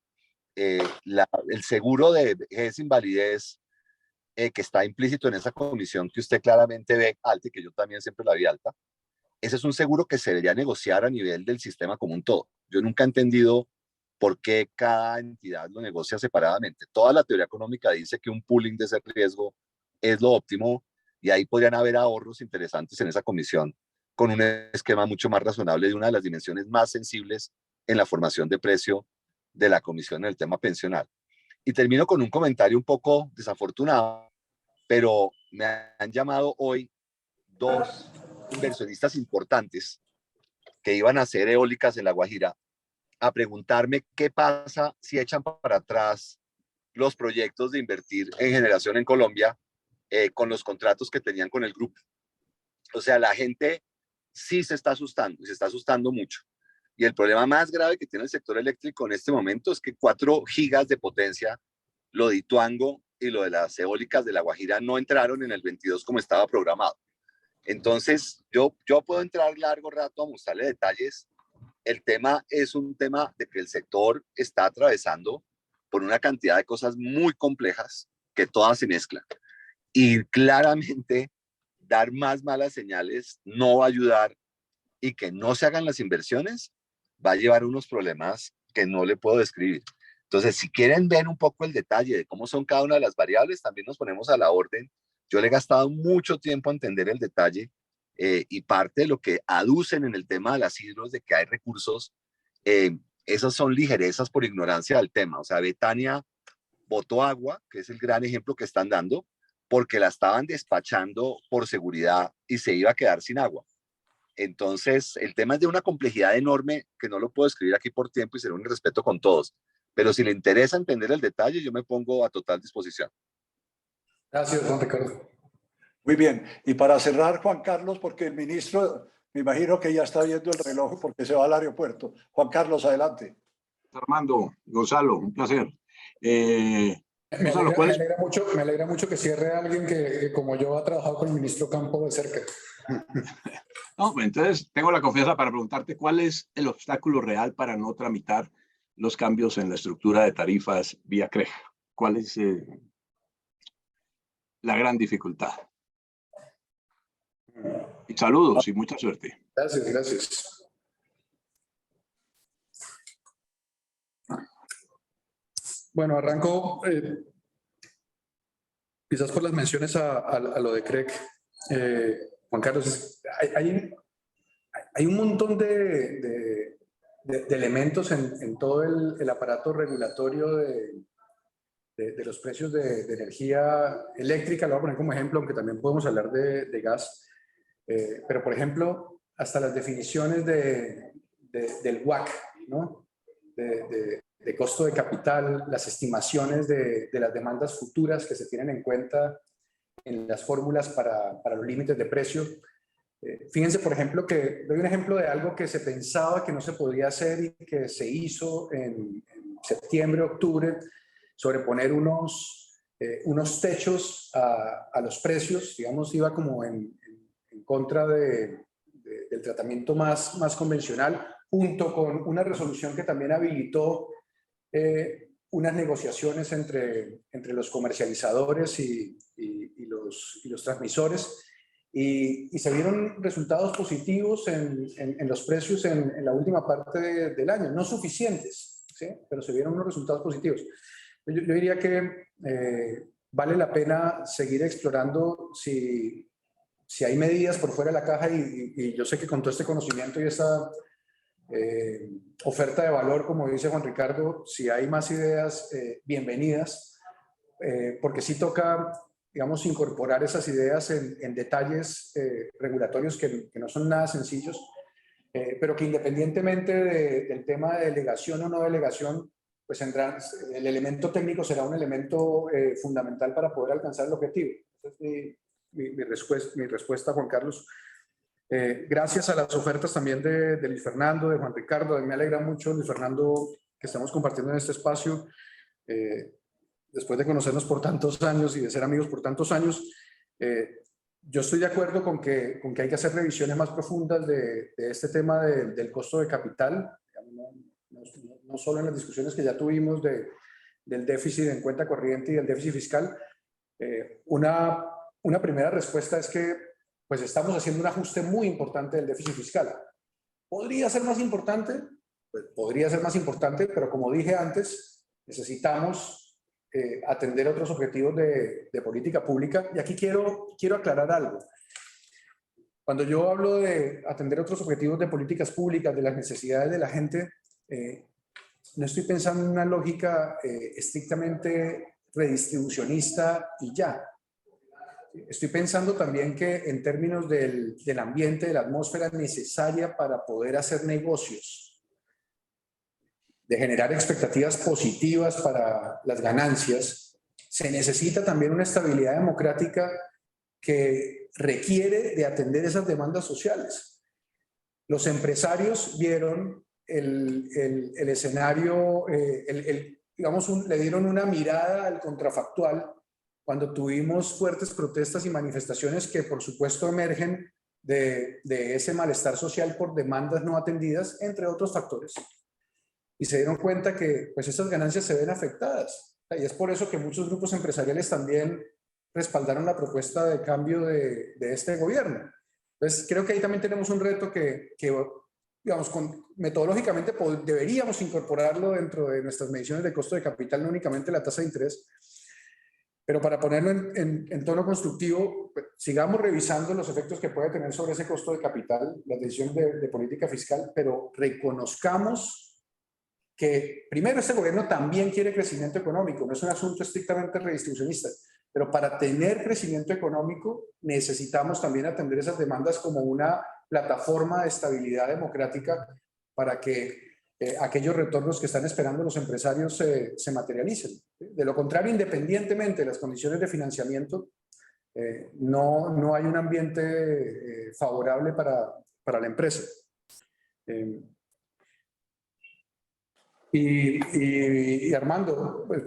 El seguro de vejez invalidez que está implícito en esa comisión que usted claramente ve alta y que yo también siempre la vi alta, ese es un seguro que se debería negociar a nivel del sistema como un todo. Yo nunca he entendido por qué cada entidad lo negocia separadamente. Toda la teoría económica dice que un pooling de ese riesgo es lo óptimo y ahí podrían haber ahorros interesantes en esa comisión con un esquema mucho más razonable de una de las dimensiones más sensibles en la formación de precio de la comisión en el tema pensional. Y termino con un comentario un poco desafortunado, pero me han llamado hoy 2 inversionistas importantes que iban a hacer eólicas en La Guajira a preguntarme qué pasa si echan para atrás los proyectos de invertir en generación en Colombia con los contratos que tenían con el grupo. O sea, la gente sí se está asustando, y se está asustando mucho. Y el problema más grave que tiene el sector eléctrico en este momento es que 4 gigas de potencia, lo de Ituango y lo de las eólicas de La Guajira, no entraron en el 22 como estaba programado. Entonces, yo puedo entrar largo rato a mostrarle detalles. El tema es un tema de que el sector está atravesando por una cantidad de cosas muy complejas que todas se mezclan. Y claramente dar más malas señales no va a ayudar, y que no se hagan las inversiones va a llevar unos problemas que no le puedo describir. Entonces, si quieren ver un poco el detalle de cómo son cada una de las variables, también nos ponemos a la orden. Yo le he gastado mucho tiempo a entender el detalle y parte de lo que aducen en el tema de las hidros, de que hay recursos, esas son ligerezas por ignorancia del tema. O sea, Betania botó agua, que es el gran ejemplo que están dando, porque la estaban despachando por seguridad y se iba a quedar sin agua. Entonces, el tema es de una complejidad enorme que no lo puedo escribir aquí por tiempo y será un respeto con todos. Pero si le interesa entender el detalle, yo me pongo a total disposición. Gracias, Juan Ricardo. Muy bien. Y para cerrar, Juan Carlos, porque el ministro, me imagino que ya está viendo el reloj porque se va al aeropuerto. Juan Carlos, adelante. Armando, Gonzalo, un placer. Me alegra mucho que cierre alguien que, como yo, ha trabajado con el ministro Campo de cerca. No, entonces tengo la confianza para preguntarte cuál es el obstáculo real para no tramitar los cambios en la estructura de tarifas vía CREG. ¿Cuál es la gran dificultad? Y saludos y mucha suerte. Gracias, gracias. Bueno, arranco quizás por las menciones a lo de CREG. Juan Carlos, hay un montón de elementos en todo el aparato regulatorio de los precios de energía eléctrica. Lo voy a poner como ejemplo, aunque también podemos hablar de gas. Pero, por ejemplo, hasta las definiciones del WACC, ¿no? De costo de capital, las estimaciones de las demandas futuras que se tienen en cuenta en las fórmulas para los límites de precio. Fíjense, por ejemplo, que doy un ejemplo de algo que se pensaba que no se podía hacer y que se hizo en septiembre, octubre, sobre poner unos techos a los precios. Digamos, iba como en contra del tratamiento más convencional, junto con una resolución que también habilitó unas negociaciones entre los comercializadores y los transmisores, y se vieron resultados positivos en los precios en la última parte del año, no suficientes, ¿sí? Pero se vieron unos resultados positivos. Yo diría que vale la pena seguir explorando si hay medidas por fuera de la caja, y yo sé que con todo este conocimiento y esta oferta de valor, como dice Juan Ricardo, si hay más ideas, bienvenidas, porque sí toca, digamos, incorporar esas ideas en detalles regulatorios que no son nada sencillos, pero que independientemente del tema de delegación o no delegación, pues el elemento técnico será un elemento fundamental para poder alcanzar el objetivo. Esa es mi respuesta, Juan Carlos. Gracias a las ofertas también de Luis Fernando, de Juan Ricardo. Me alegra mucho, Luis Fernando, que estamos compartiendo en este espacio. Después de conocernos por tantos años y de ser amigos por tantos años, yo estoy de acuerdo con que hay que hacer revisiones más profundas de este tema del costo de capital, no solo en las discusiones que ya tuvimos del déficit en cuenta corriente y del déficit fiscal. Una primera respuesta es que pues estamos haciendo un ajuste muy importante del déficit fiscal. ¿Podría ser más importante? pues, podría ser más importante, pero como dije antes, necesitamos atender otros objetivos de política pública. Y aquí quiero aclarar algo. Cuando yo hablo de atender otros objetivos de políticas públicas, de las necesidades de la gente, no estoy pensando en una lógica estrictamente redistribucionista y ya. Estoy pensando también que en términos del ambiente, de la atmósfera necesaria para poder hacer negocios, de generar expectativas positivas para las ganancias, se necesita también una estabilidad democrática que requiere de atender esas demandas sociales. Los empresarios vieron el escenario, digamos, le dieron una mirada al contrafactual cuando tuvimos fuertes protestas y manifestaciones que por supuesto emergen de ese malestar social por demandas no atendidas, entre otros factores. Y se dieron cuenta que pues esas ganancias se ven afectadas. Y es por eso que muchos grupos empresariales también respaldaron la propuesta de cambio de este gobierno. Entonces creo que ahí también tenemos un reto que digamos, metodológicamente deberíamos incorporarlo dentro de nuestras mediciones de costo de capital, no únicamente la tasa de interés. Pero para ponerlo en tono constructivo, pues, sigamos revisando los efectos que puede tener sobre ese costo de capital, las decisiones de política fiscal, pero reconozcamos que primero este gobierno también quiere crecimiento económico, no es un asunto estrictamente redistribucionista, pero para tener crecimiento económico necesitamos también atender esas demandas como una plataforma de estabilidad democrática para que aquellos retornos que están esperando los empresarios se materialicen. De lo contrario, independientemente de las condiciones de financiamiento, no hay un ambiente favorable para la empresa. Y Armando, pues,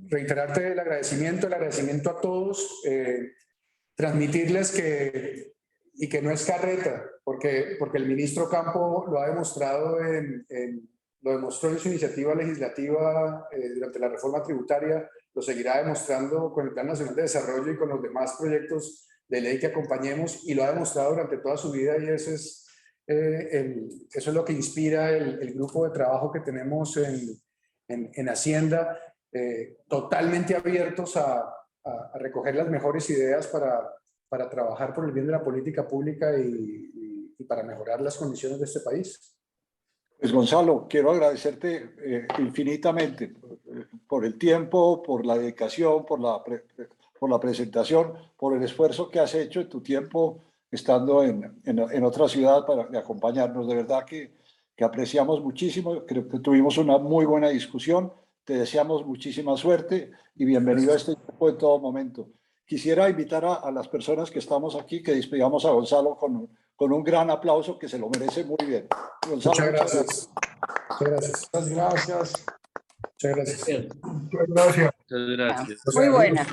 reiterarte el agradecimiento a todos, transmitirles que no es carreta, porque el ministro Campo lo ha demostrado lo demostró en su iniciativa legislativa durante la reforma tributaria, lo seguirá demostrando con el Plan Nacional de Desarrollo y con los demás proyectos de ley que acompañemos, y lo ha demostrado durante toda su vida, y eso es lo que inspira el grupo de trabajo que tenemos en Hacienda, totalmente abiertos a recoger las mejores ideas para trabajar por el bien de la política pública y para mejorar las condiciones de este país. Pues Gonzalo, quiero agradecerte infinitamente por el tiempo, por la dedicación, por la presentación, por el esfuerzo que has hecho en tu tiempo estando en otra ciudad para acompañarnos. De verdad que apreciamos muchísimo, creo que tuvimos una muy buena discusión, te deseamos muchísima suerte y bienvenido a este grupo en todo momento. Quisiera invitar a las personas que estamos aquí que despidamos a Gonzalo con un gran aplauso, que se lo merece muy bien. Gonzalo, muchas gracias. Muchas gracias. Muchas gracias. Muchas gracias. Muchas gracias. Muy buena.